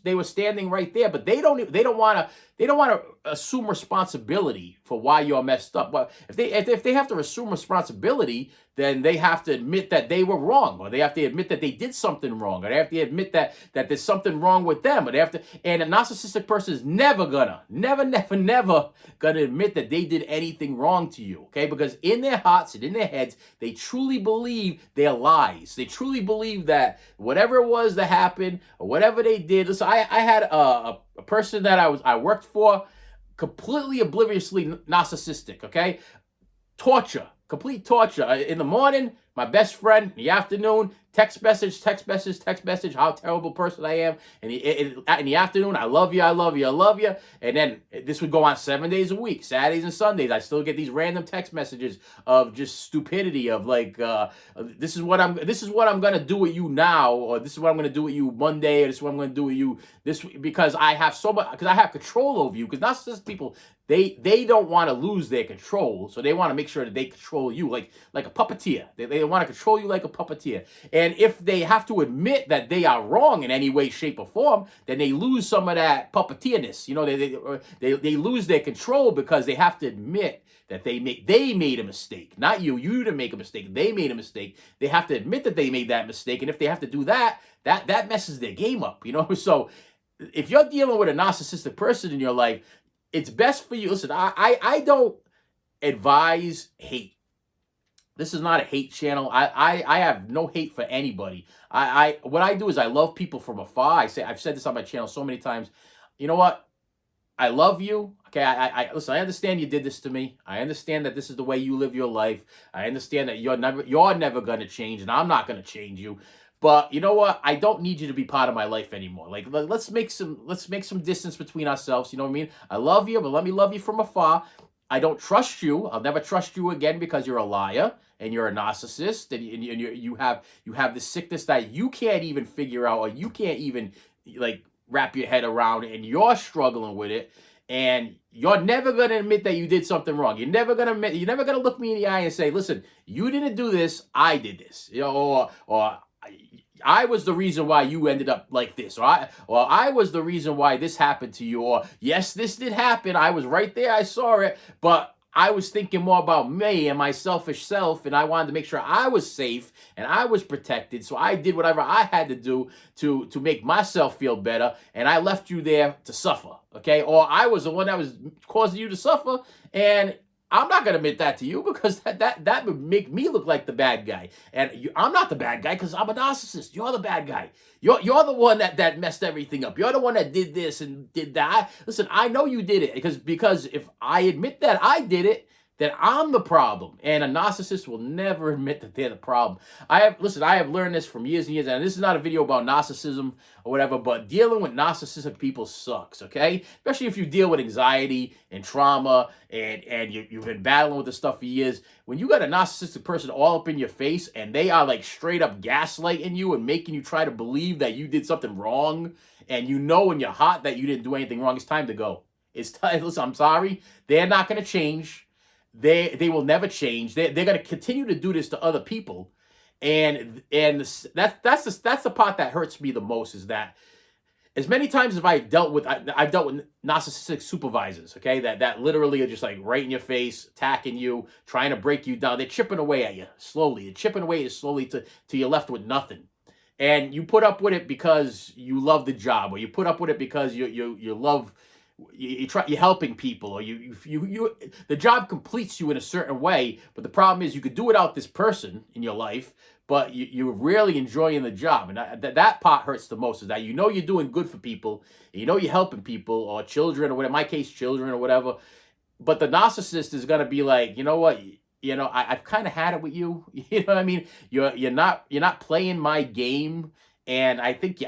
they were standing right there. But they don't want to assume responsibility for why you're messed up. But if they have to assume responsibility, then they have to admit that they were wrong, or they have to admit that they did something wrong, or they have to admit that there's something wrong with them, or they have to. And a narcissistic person is never gonna admit that they did anything wrong to you, okay? Because in their hearts and in their heads, they truly believe their lies. They truly believe that whatever it was that happened, or whatever they did. Listen, I had a person that I worked for, completely obliviously narcissistic, okay? Complete torture. In the morning, my best friend. In the afternoon, text message, how terrible person I am. And in the afternoon, I love you. And then this would go on 7 days a week, Saturdays and Sundays. I still get these random text messages of just stupidity, of like, this is what I'm gonna do with you now, or this is what I'm gonna do with you Monday, or this is what I'm gonna do with you this week, because I have control over you. Because narcissistic people, they don't want to lose their control, so they want to make sure that they control you like a puppeteer. They want to control you like a puppeteer. And if they have to admit that they are wrong in any way, shape, or form, then they lose some of that puppeteerness. They lose their control, because they have to admit that they made a mistake. Not you didn't make a mistake. They made a mistake. They have to admit that they made that mistake, and if they have to do that messes their game up. So if you're dealing with a narcissistic person in your life, it's best for you. Listen, I don't advise hate. This is not a hate channel. I have no hate for anybody. What I do is I love people from afar. I've said this on my channel so many times. You know what? I love you. Okay, listen, I understand you did this to me. I understand that this is the way you live your life. I understand that you're never gonna change, and I'm not gonna change you. But you know what? I don't need you to be part of my life anymore. Like, let's make some distance between ourselves. You know what I mean? I love you, but let me love you from afar. I don't trust you. I'll never trust you again, because you're a liar and you're a narcissist, and you have this sickness that you can't even figure out, or you can't even like wrap your head around, and you're struggling with it. And you're never going to admit that you did something wrong. You're never going to look me in the eye and say, listen, you didn't do this, I did this. Or I was the reason why you ended up like this, or I was the reason why this happened to you, or yes, this did happen. I was right there. I saw it, but I was thinking more about me and my selfish self, and I wanted to make sure I was safe and I was protected. So I did whatever I had to do to make myself feel better, and I left you there to suffer, okay? Or I was the one that was causing you to suffer, and I'm not going to admit that to you, because that would make me look like the bad guy. And I'm not the bad guy, because I'm a narcissist. You're the bad guy. You're the one that messed everything up. You're the one that did this and did that. Listen, I know you did it, because if I admit that I did it, then I'm the problem. And a narcissist will never admit that they're the problem. I have learned this from years and years, and this is not a video about narcissism or whatever, but dealing with narcissistic people sucks, okay? Especially if you deal with anxiety and trauma and you've been battling with this stuff for years. When you got a narcissistic person all up in your face and they are like straight up gaslighting you and making you try to believe that you did something wrong, and you know in your heart that you didn't do anything wrong, it's time to go. It's time. Listen, I'm sorry. They're not going to change. They will never change. They're going to continue to do this to other people, and that's the part that hurts me the most, is that as many times as I've dealt with narcissistic supervisors, okay, that literally are just like right in your face, attacking you, trying to break you down. They're chipping away at you slowly. They're chipping away at you slowly till you're left with nothing. And you put up with it because you love the job, or you put up with it because you love, you're helping people, or you the job completes you in a certain way. But the problem is you could do without this person in your life, but you're really enjoying the job. And that part hurts the most, is that you know you're doing good for people, you know you're helping people or children, or whatever, in my case children or whatever. But the narcissist is going to be like, you know what, I've kind of had it with you. You know what I mean? You're not playing my game. And I think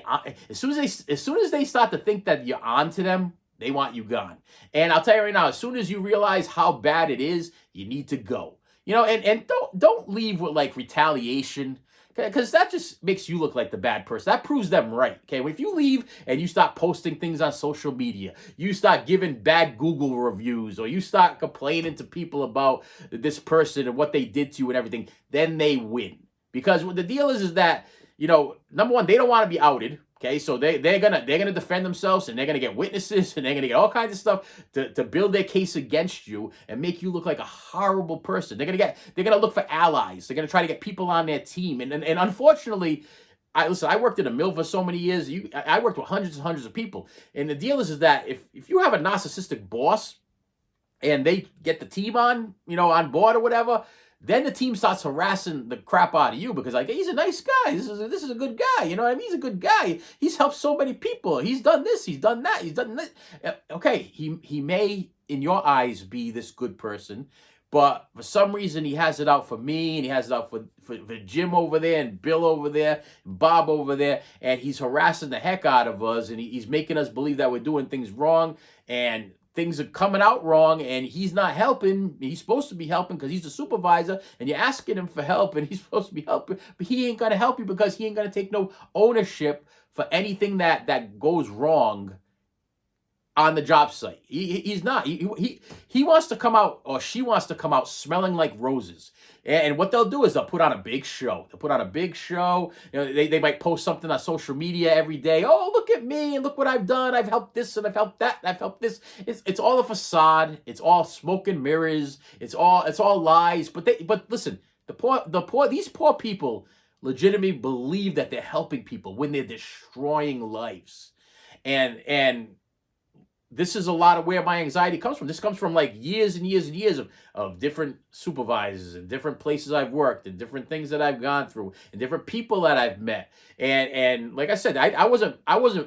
as soon as they start to think that you're on to them, they want you gone. And I'll tell you right now, as soon as you realize how bad it is, you need to go. And don't leave with like retaliation, because that just makes you look like the bad person. That proves them right. Okay, if you leave and you start posting things on social media, you start giving bad Google reviews, or you start complaining to people about this person and what they did to you and everything, then they win. Because what the deal is that, number one, they don't want to be outed. Okay, so they're gonna defend themselves, and they're gonna get witnesses, and they're gonna get all kinds of stuff to build their case against you and make you look like a horrible person. They're gonna look for allies. They're gonna try to get people on their team. And unfortunately, I worked in a mill for so many years. I worked with hundreds and hundreds of people. And the deal is that if you have a narcissistic boss and they get the team on board or whatever, then the team starts harassing the crap out of you, because like, he's a nice guy. This is a good guy. You know what I mean? He's a good guy. He's helped so many people. He's done this. He's done that. He's done that. Okay, he may in your eyes be this good person, but for some reason he has it out for me, and he has it out for Jim over there, and Bill over there, and Bob over there, and he's harassing the heck out of us, and he's making us believe that we're doing things wrong, and things are coming out wrong, and he's not helping. He's supposed to be helping because he's the supervisor, and you're asking him for help, and he's supposed to be helping, but he ain't going to help you because he ain't going to take no ownership for anything that goes wrong on the job site. He's not. He wants to come out, or she wants to come out smelling like roses. And what they'll do is they'll put on a big show. They'll put on a big show. They might post something on social media every day. Oh, look at me, and look what I've done. I've helped this, and I've helped that, and I've helped this. It's all a facade. It's all smoke and mirrors. It's all lies. But listen, these poor people legitimately believe that they're helping people when they're destroying lives. And this is a lot of where my anxiety comes from. This comes from like years and years and years of different supervisors and different places I've worked and different things that I've gone through and different people that I've met. And like I said, I wasn't,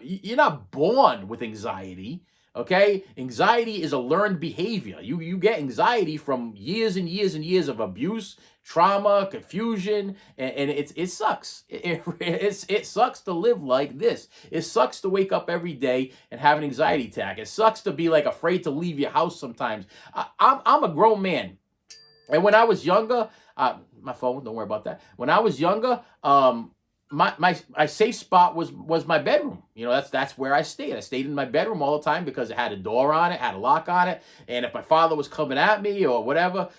you're not born with anxiety. Okay, anxiety is a learned behavior. You get anxiety from years and years and years of abuse, trauma, confusion, and it sucks. It sucks to live like this. It sucks to wake up every day and have an anxiety attack. It sucks to be like afraid to leave your house sometimes. I'm a grown man, and when I was younger, my phone. Don't worry about that. When I was younger, my safe spot was my bedroom. That's where I stayed. I stayed in my bedroom all the time because it had a door on it, had a lock on it, and if my father was coming at me or whatever,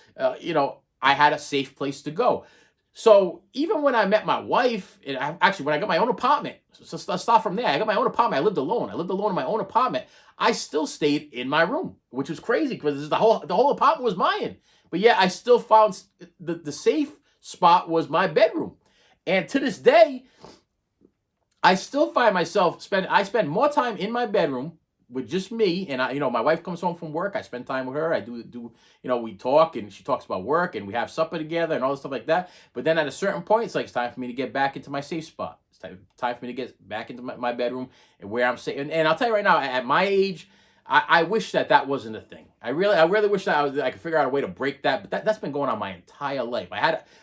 I had a safe place to go. So even when I met my wife, and when I got my own apartment, so let's start from there. I got my own apartment. I lived alone in my own apartment. I still stayed in my room, which was crazy because the whole apartment was mine. But yeah, I still found the safe spot was my bedroom. And to this day, I still find myself I spend more time in my bedroom with just me. And my wife comes home from work. I spend time with her. I do we talk, and she talks about work, and we have supper together and all this stuff like that. But then at a certain point, it's like, it's time for me to get back into my safe spot. It's time for me to get back into my bedroom and where I'm sitting. And I'll tell you right now, at my age, I wish that wasn't a thing. I really wish that I could figure out a way to break that. But that's been going on my entire life.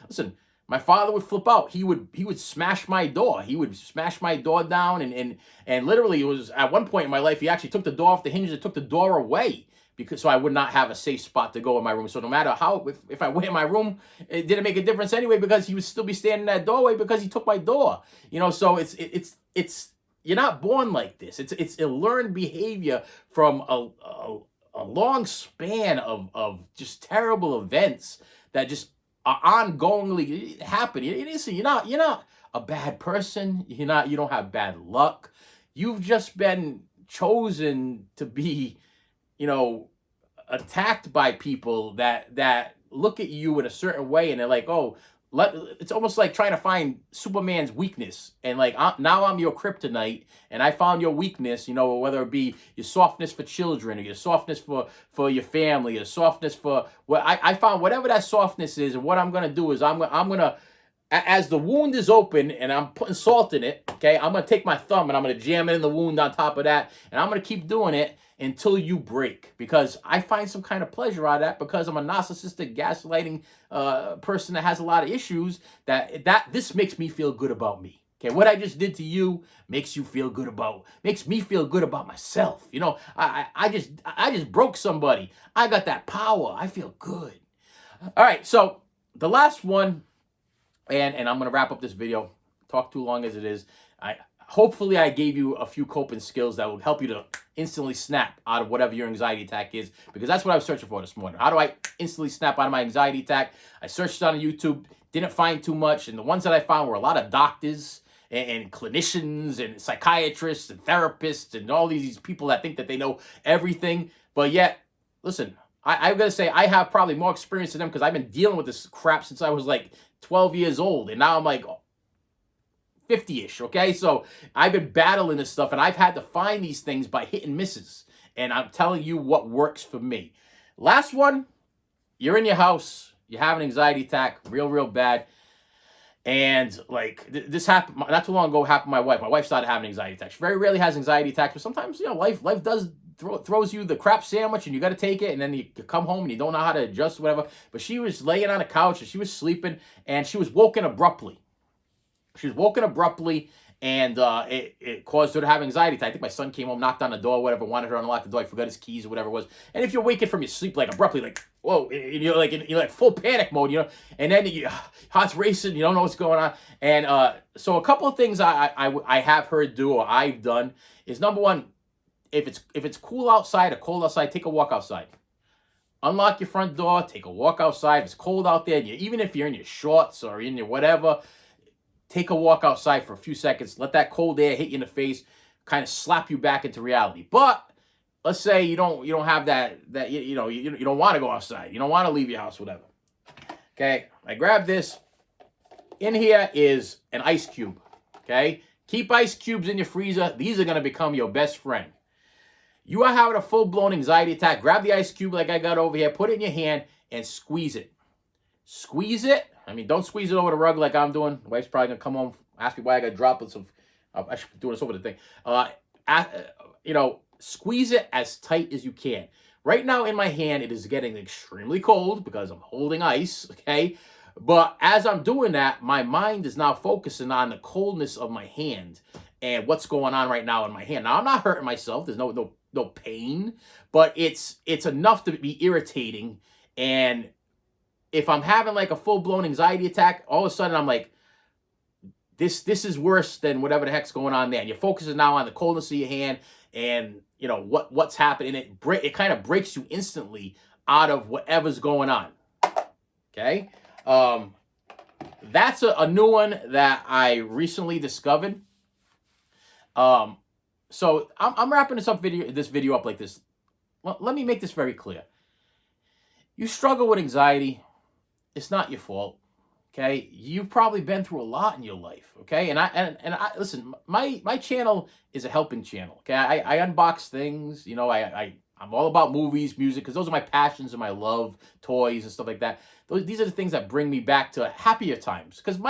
Listen. My father would flip out. He would smash my door. He would smash my door down, and literally, it was at one point in my life, he actually took the door off the hinges and took the door away, because so I would not have a safe spot to go in my room. So no matter how, if I went in my room, it didn't make a difference anyway, because he would still be standing in that doorway because he took my door. So it's you're not born like this. It's a learned behavior from a long span of just terrible events that just are ongoingly happening. You're not a bad person. You don't have bad luck. You've just been chosen to be, you know, attacked by people that look at you in a certain way, and they're like, oh, it's almost like trying to find Superman's weakness, and like, now I'm your kryptonite, and I found your weakness. Whether it be your softness for children, or your softness for your family, or softness for what I found, whatever that softness is. And what I'm gonna do is I'm gonna, as the wound is open and I'm putting salt in it, okay, I'm gonna take my thumb and I'm gonna jam it in the wound on top of that, and I'm gonna keep doing it until you break, because I find some kind of pleasure out of that, because I'm a narcissistic, gaslighting person that has a lot of issues. That this makes me feel good about me. Okay, what I just did to you makes me feel good about myself. I just broke somebody. I got that power. I feel good. All right, so the last one, and I'm gonna wrap up this video. Talk too long as it is. Hopefully I gave you a few coping skills that will help you to instantly snap out of whatever your anxiety attack is, because that's what I was searching for this morning. How do I instantly snap out of my anxiety attack? I searched on YouTube, didn't find too much, and the ones that I found were a lot of doctors and clinicians and psychiatrists and therapists and all these people that think that they know everything. But yet, listen, I'm going to say I have probably more experience than them, because I've been dealing with this crap since I was like 12 years old, and now I'm like 50-ish, okay? So I've been battling this stuff, and I've had to find these things by hit and misses, and I'm telling you what works for me. Last one, you're in your house, you have an anxiety attack, real bad, and like this happened not too long ago. Happened to my wife. My wife started having anxiety attacks. She very rarely has anxiety attacks, but sometimes life does throws you the crap sandwich, and you got to take it, and then you come home and you don't know how to adjust, whatever. But she was laying on a couch and she was sleeping, and she was woken abruptly. And it caused her to have anxiety attack. I think my son came home, knocked on the door, whatever, wanted her to unlock the door. He forgot his keys or whatever it was. And if you're waking from your sleep like abruptly, like whoa, you're like full panic mode, and then heart's racing, you don't know what's going on. And so a couple of things I have her do, or I've done, is number one, if it's cool outside or cold outside, take a walk outside. Unlock your front door, take a walk outside. If it's cold out there, even if you're in your shorts or in your whatever, take a walk outside for a few seconds. Let that cold air hit you in the face, kind of slap you back into reality. But let's say you don't have that you don't want to go outside. You don't want to leave your house, whatever. Okay, I grab this. In here is an ice cube. Okay, keep ice cubes in your freezer. These are gonna become your best friend. You are having a full-blown anxiety attack. Grab the ice cube like I got over here. Put it in your hand and squeeze it. Squeeze it. I mean, don't squeeze it over the rug like I'm doing. The wife's probably going to come home, ask me why I got droplets of... I should be doing this over the thing. Squeeze it as tight as you can. Right now in my hand, it is getting extremely cold because I'm holding ice, okay? But as I'm doing that, my mind is now focusing on the coldness of my hand and what's going on right now in my hand. Now, I'm not hurting myself. There's no pain, but it's enough to be irritating. And if I'm having like a full-blown anxiety attack, all of a sudden I'm like, this is worse than whatever the heck's going on there. And you're focusing now on the coldness of your hand and what's happening. It kind of breaks you instantly out of whatever's going on. Okay, that's a new one that I recently discovered. So I'm wrapping this video up like this. Well, let me make this very clear. You struggle with anxiety, it's not your fault. Okay, you've probably been through a lot in your life. Okay, and I listen. My channel is a helping channel. Okay, I unbox things. I'm all about movies, music, because those are my passions and my love, toys and stuff like that. These are the things that bring me back to happier times. Because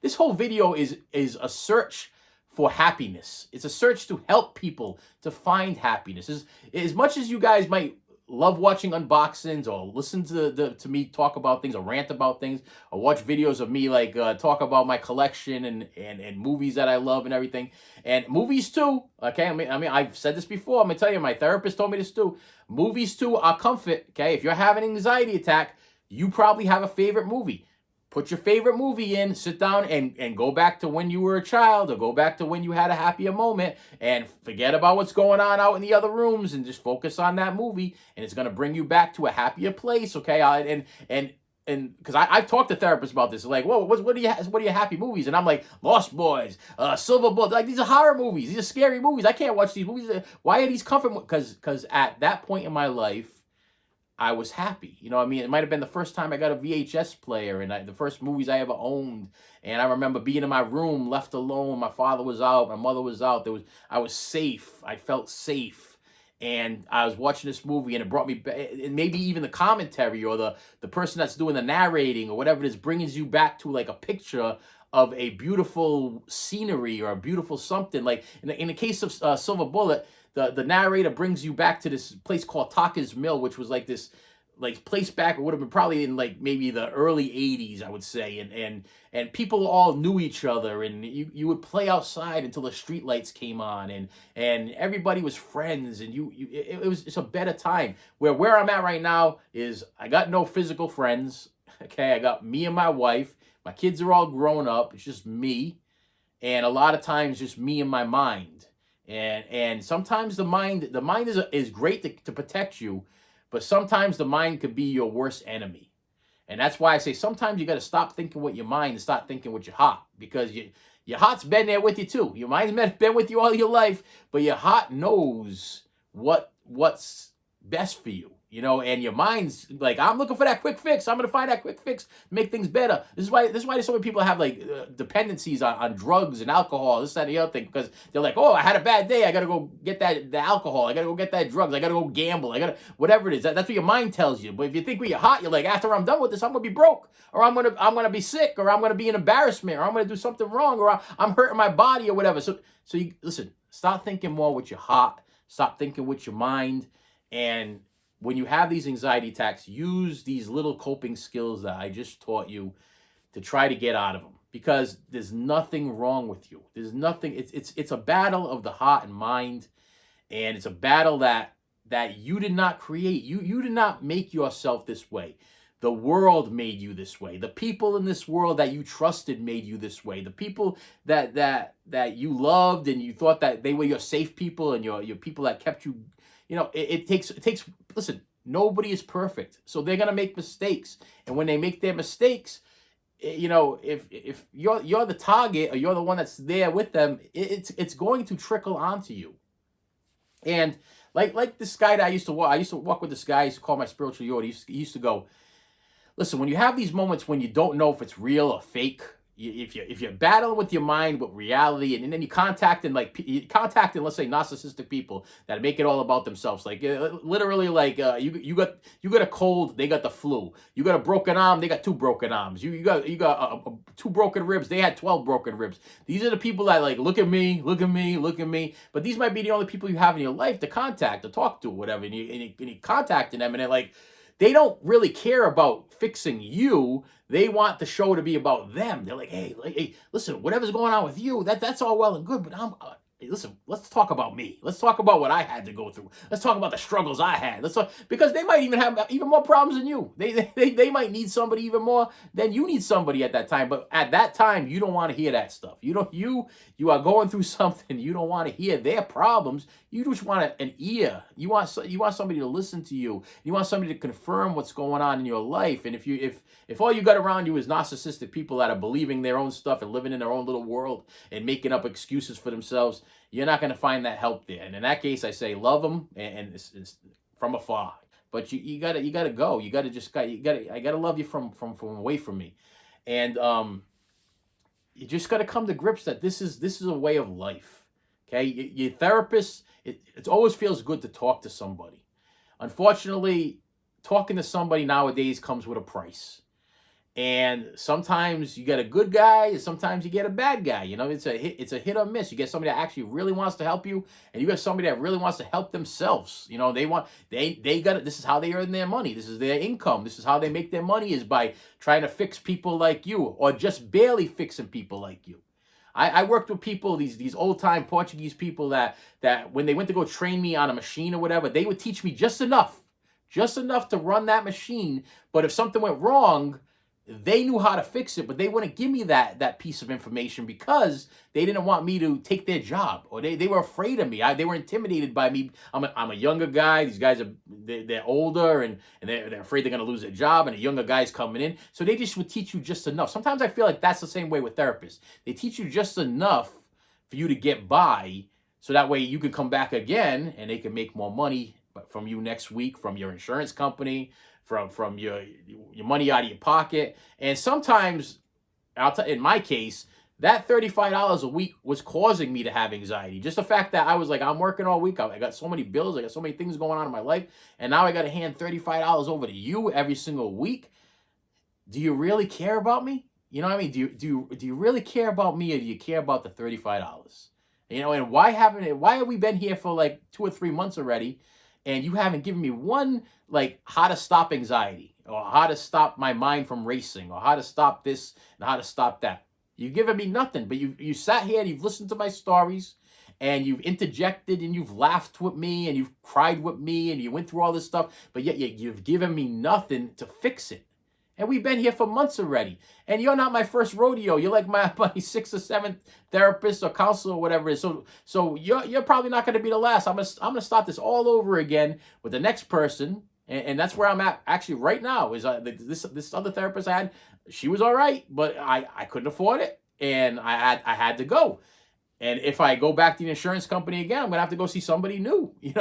this whole video is a search for happiness. It's a search to help people to find happiness. As much as you guys might love watching unboxings or listen to me talk about things or rant about things or watch videos of me like talk about my collection and movies that I love and everything, and movies too. Okay, I mean I've said this before. I'm gonna tell you, my therapist told me this too. Movies too are comfort. Okay, if you're having an anxiety attack, you probably have a favorite movie. Put your favorite movie in, sit down and go back to when you were a child or go back to when you had a happier moment and forget about what's going on out in the other rooms and just focus on that movie, and it's going to bring you back to a happier place, okay? And because I've talked to therapists about this, like, whoa, what are your happy movies? And I'm like, Lost Boys, Silver Bullet, like these are horror movies, these are scary movies. I can't watch these movies. Why are these comfort? Because at that point in my life, I was happy. You know what I mean? It might have been the first time I got a VHS player and the first movies I ever owned. And I remember being in my room, left alone. My father was out. My mother was out. I was safe. I felt safe. And I was watching this movie and it brought me back. And maybe even the commentary or the person that's doing the narrating or whatever it is brings you back to like a picture of a beautiful scenery or a beautiful something. Like in the case of Silver Bullet, the narrator brings you back to this place called Tucker's Mill, which was like this like place back. It would have been probably in like maybe the early 80s, I would say, and people all knew each other, and you would play outside until the street lights came on, and everybody was friends, and it's a better time. Where I'm at right now is I got no physical friends. Okay, I got me and my wife. My kids are all grown up. It's just me, and a lot of times just me and my mind. And sometimes the mind is great to protect you, but sometimes the mind could be your worst enemy. And that's why I say sometimes you got to stop thinking with your mind and start thinking with your heart, because your heart's been there with you too. Your mind's been with you all your life, but your heart knows what's best for you. You know, and your mind's like, I'm looking for that quick fix. I'm gonna find that quick fix to make things better. This is why so many people have like dependencies on drugs and alcohol, this, that, and the other thing, because they're like, oh, I had a bad day. I gotta go get the alcohol. I gotta go get that drugs. I gotta go gamble. I gotta whatever it is. That's what your mind tells you. But if you think with your heart, you're like, after I'm done with this, I'm gonna be broke, or I'm gonna be sick, or I'm gonna be an embarrassment, or I'm gonna do something wrong, or I'm hurting my body, or whatever. So you listen. Start thinking more with your heart. Stop thinking with your mind, and when you have these anxiety attacks, use these little coping skills that I just taught you to try to get out of them, because there's nothing wrong with you. There's nothing. It's a battle of the heart and mind, and it's a battle that you did not create. You did not make yourself this way. The world made you this way. The people in this world that you trusted made you this way. The people that you loved and you thought that they were your safe people and your people that kept you. You know, it takes. Listen, nobody is perfect, so they're gonna make mistakes, and when they make their mistakes, you know, if you're the target or you're the one that's there with them, it's going to trickle onto you. And like this guy that I used to walk with this guy. I used to call my spiritual Yoda. He used to go, listen, when you have these moments when you don't know if it's real or fake, if you're battling with your mind with reality, and then you contacting let's say narcissistic people that make it all about themselves, like literally like you got a cold, they got the flu. You got a broken arm, they got two broken arms. You got two broken ribs, they had 12 broken ribs. These are the people that like look at me, but these might be the only people you have in your life to contact, to talk to, whatever. And you contacting them, and they're like, they don't really care about fixing you. They want the show to be about them. They're like, hey, listen, whatever's going on with you, that's all well and good, but hey, listen, let's talk about me. Let's talk about what I had to go through. Let's talk about the struggles I had. Let's talk, because they might even have even more problems than you. They might need somebody even more than you need somebody at that time. But at that time, you don't want to hear that stuff. You are going through something. You don't want to hear their problems. You just want an ear. You want somebody to listen to you. You want somebody to confirm what's going on in your life. And if all you got around you is narcissistic people that are believing their own stuff and living in their own little world and making up excuses for themselves, you're not going to find that help there. And in that case, I say love them and it's from afar. But you gotta go. I gotta love you from away from me, and you just gotta come to grips that this is a way of life. Okay, your therapist. It always feels good to talk to somebody. Unfortunately, talking to somebody nowadays comes with a price. And sometimes you get a good guy, and sometimes you get a bad guy. You know, it's a hit or miss. You get somebody that actually really wants to help you, and you get somebody that really wants to help themselves. You know, they got it. This is how they earn their money. This is their income. This is how they make their money, is by trying to fix people like you, or just barely fixing people like you. I worked with people, these old time Portuguese people that when they went to go train me on a machine or whatever, they would teach me just enough to run that machine. But if something went wrong, they knew how to fix it, but they wouldn't give me that piece of information because they didn't want me to take their job, or they were afraid of me. They were intimidated by me. I'm a younger guy. These guys they're older, and they're afraid they're going to lose their job, and a younger guy's coming in. So they just would teach you just enough. Sometimes I feel like that's the same way with therapists. They teach you just enough for you to get by, so that way you can come back again and they can make more money from you next week, from your insurance company, from your money out of your pocket. And sometimes, in my case, that $35 a week was causing me to have anxiety. Just the fact that I was like, I'm working all week. I got so many bills. I got so many things going on in my life. And now I got to hand $35 over to you every single week. Do you really care about me? You know what I mean? Do you really care about me, or do you care about the $35? You know, and why have we been here for like 2 or 3 months already, and you haven't given me one, like, how to stop anxiety, or how to stop my mind from racing, or how to stop this and how to stop that? You've given me nothing, but you sat here and you've listened to my stories, and you've interjected, and you've laughed with me, and you've cried with me, and you went through all this stuff, but yet you've given me nothing to fix it. And we've been here for months already. And you're not my first rodeo. You're like my 6th or 7th therapist or counselor or whatever it is. So you're probably not going to be the last. I'm gonna start this all over again with the next person. And that's where I'm at actually right now. Is this other therapist I had, she was all right, but I couldn't afford it, and I had to go. And if I go back to the insurance company again, I'm gonna have to go see somebody new, and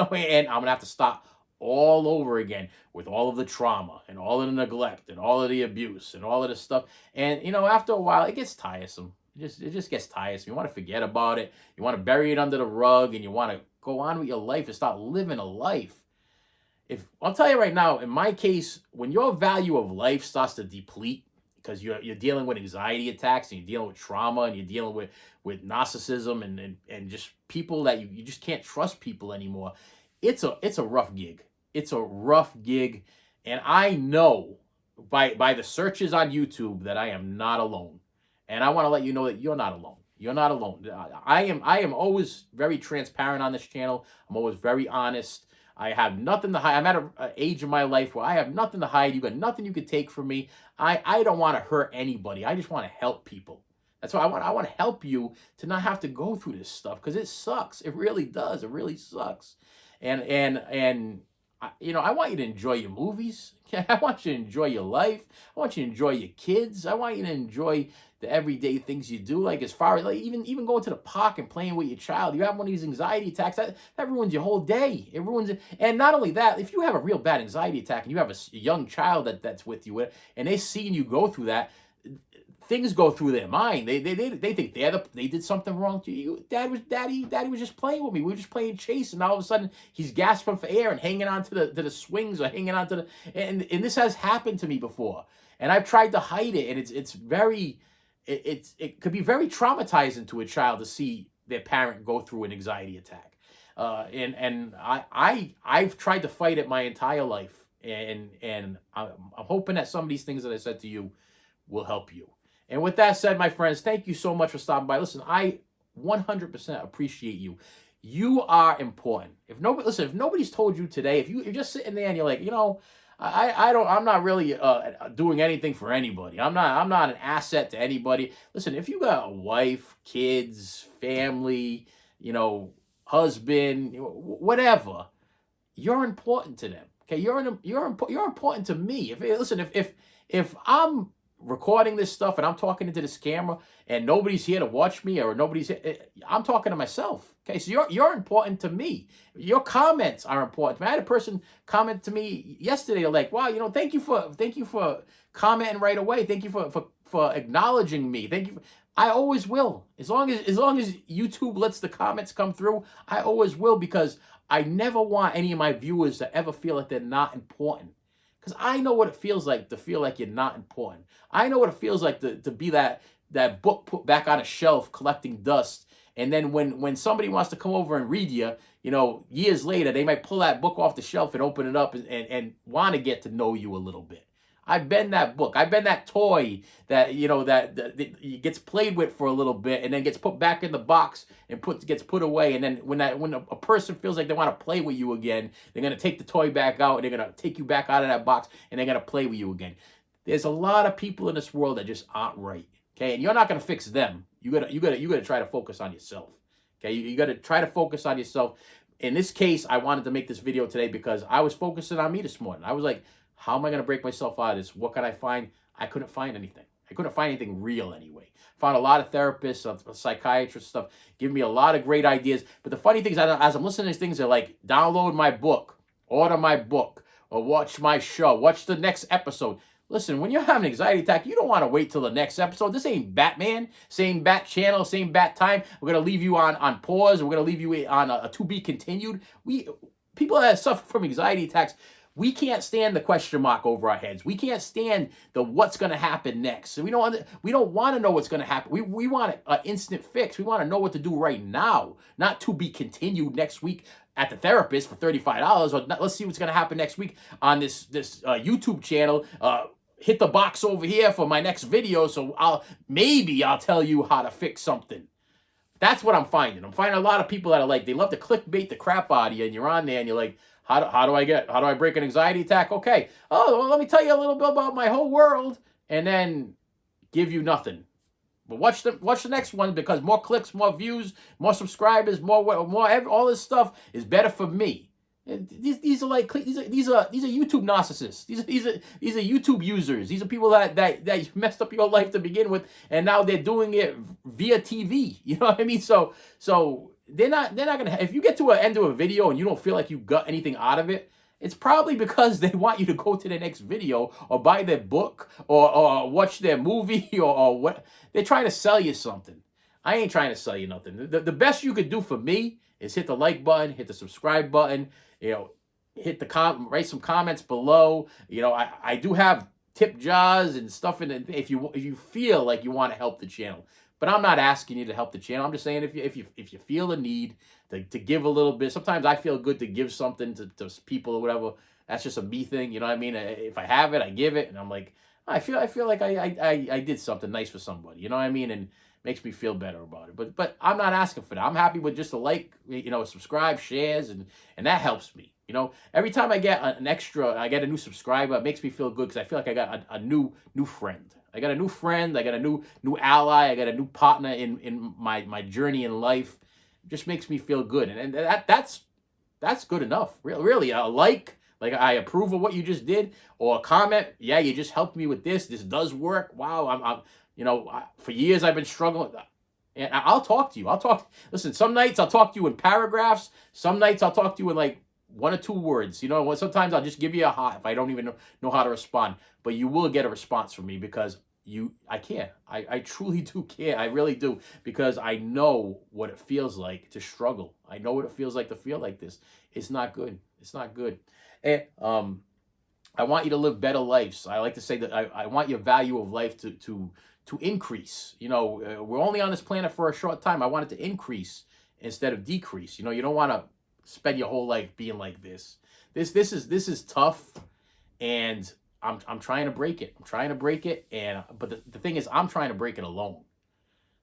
I'm gonna have to stop all over again with all of the trauma and all of the neglect and all of the abuse and all of this stuff. And after a while, it gets tiresome. It just gets tiresome. You want to forget about it. You want to bury it under the rug, and you want to go on with your life and start living a life. If I'll tell you right now, in my case, when your value of life starts to deplete because you're dealing with anxiety attacks, and you're dealing with trauma, and you're dealing with narcissism, and just people that you just can't trust people anymore, it's a rough gig. It's a rough gig, and I know by the searches on YouTube that I am not alone. And I want to let you know that you're not alone. You're not alone. I am always very transparent on this channel. I'm always very honest. I have nothing to hide. I'm at an age in my life where I have nothing to hide. You got nothing you could take from me. I don't want to hurt anybody. I just want to help people. That's why I want to help you to not have to go through this stuff, because it sucks. It really does. It really sucks. And I want you to enjoy your movies. I want you to enjoy your life. I want you to enjoy your kids. I want you to enjoy the everyday things you do. Like, as far as, like, even going to the park and playing with your child. You have one of these anxiety attacks, that ruins your whole day. It ruins it. And not only that, if you have a real bad anxiety attack and you have a young child that's with you, and they see you go through that, things go through their mind. They think they did something wrong to you. Daddy was just playing with me. We were just playing chase, and all of a sudden he's gasping for air and hanging on to the swings, or hanging on to the and this has happened to me before. And I've tried to hide it, and it could be very traumatizing to a child to see their parent go through an anxiety attack. And I've tried to fight it my entire life, and I'm hoping that some of these things that I said to you will help you. And with that said, my friends, thank you so much for stopping by. Listen, I 100% appreciate you. You are important. If nobody's told you today, if you're just sitting there and you're like, I'm not really doing anything for anybody. I'm not an asset to anybody. Listen, if you got a wife, kids, family, husband, whatever, you're important to them. Okay, you're important to me. If I'm recording this stuff and I'm talking into this camera and nobody's here to watch me, or I'm talking to myself. Okay, so you're important to me. Your comments are important. I had a person comment to me yesterday, like, wow, thank you for commenting right away. Thank you for acknowledging me. Thank you. I always will. As long as YouTube lets the comments come through, I always will, because I never want any of my viewers to ever feel like they're not important. Because I know what it feels like to feel like you're not important. I know what it feels like to be that book put back on a shelf collecting dust. And then when somebody wants to come over and read you, years later, they might pull that book off the shelf and open it up and want to get to know you a little bit. I've been that book. I've been that toy that gets played with for a little bit and then gets put back in the box and gets put away. And then when a person feels like they want to play with you again, they're gonna take the toy back out and they're gonna take you back out of that box and they're gonna play with you again. There's a lot of people in this world that just aren't right. Okay, and you're not gonna fix them. You gotta try to focus on yourself. Okay, you gotta try to focus on yourself. In this case, I wanted to make this video today because I was focusing on me this morning. I was like, how am I going to break myself out of this? What can I find? I couldn't find anything. I couldn't find anything real anyway. Found a lot of therapists, psychiatrists, stuff, giving me a lot of great ideas. But the funny thing is, as I'm listening to these things, they're like, download my book, order my book, or watch my show, watch the next episode. Listen, when you're having an anxiety attack, you don't want to wait till the next episode. This ain't Batman, same Bat channel, same Bat time. We're going to leave you on pause. We're going to leave you on a to be continued. People that suffer from anxiety attacks, we can't stand the question mark over our heads. We can't stand the what's going to happen next. So we don't want to know what's going to happen. We want an instant fix. We want to know what to do right now, not to be continued next week at the therapist for $35. Or let's see what's going to happen next week on this YouTube channel. Hit the box over here for my next video, so I'll tell you how to fix something. That's what I'm finding. I'm finding a lot of people that are like, they love to clickbait the crap out of you, and you're on there and you're like, how do I break an anxiety attack? Okay. Oh, well, let me tell you a little bit about my whole world, and then give you nothing. But watch the next one, because more clicks, more views, more subscribers, more all this stuff is better for me. These are YouTube narcissists. These are YouTube users. These are people that messed up your life to begin with, and now they're doing it via TV. You know what I mean? So they're not gonna. If you get to an end of a video and you don't feel like you got anything out of it, it's probably because they want you to go to the next video or buy their book or watch their movie or what. They're trying to sell you something. I ain't trying to sell you nothing. The best you could do for me is hit the like button, hit the subscribe button, hit write some comments below. I do have tip jars and stuff in it if you feel like you want to help the channel. But I'm not asking you to help the channel. I'm just saying if you feel a need to give a little bit. Sometimes I feel good to give something to people or whatever. That's just a me thing. You know what I mean? If I have it, I give it, and I'm like, I feel like I did something nice for somebody. You know what I mean? And makes me feel better about it. But I'm not asking for that. I'm happy with just a like, subscribe, shares, and that helps me. Every time I get I get a new subscriber, it makes me feel good because I feel like I got a new friend. I got a new friend. I got a new ally. I got a new partner in my journey in life. It just makes me feel good, and that's good enough. Really, a like I approve of what you just did, or a comment. Yeah, you just helped me with this. This does work. Wow, for years I've been struggling. And I'll talk to you. Listen, some nights I'll talk to you in paragraphs. Some nights I'll talk to you in like 1 or 2 words. Sometimes I'll just give you a heart if I don't even know how to respond. But you will get a response from me because I care. I truly do care. I really do. Because I know what it feels like to struggle. I know what it feels like to feel like this. It's not good. It's not good. And I want you to live better lives. I like to say that I want your value of life to increase. We're only on this planet for a short time. I want it to increase instead of decrease. You don't want to spend your whole life being like this. This is tough, and I'm trying to break it. But the thing is, I'm trying to break it alone.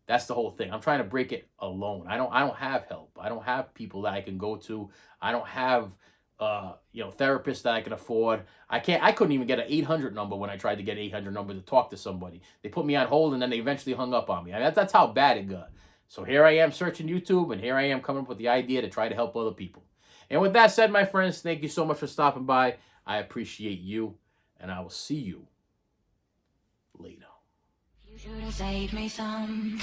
That's the whole thing. I'm trying to break it alone. I don't have help. I don't have people that I can go to. I don't have therapists that I can afford. I couldn't even get an 800 number when I tried to get an 800 number to talk to somebody. They put me on hold and then they eventually hung up on me. That's how bad it got. So here I am searching YouTube, and here I am coming up with the idea to try to help other people. And with that said, my friends, thank you so much for stopping by. I appreciate you, and I will see you later. You should have saved me some.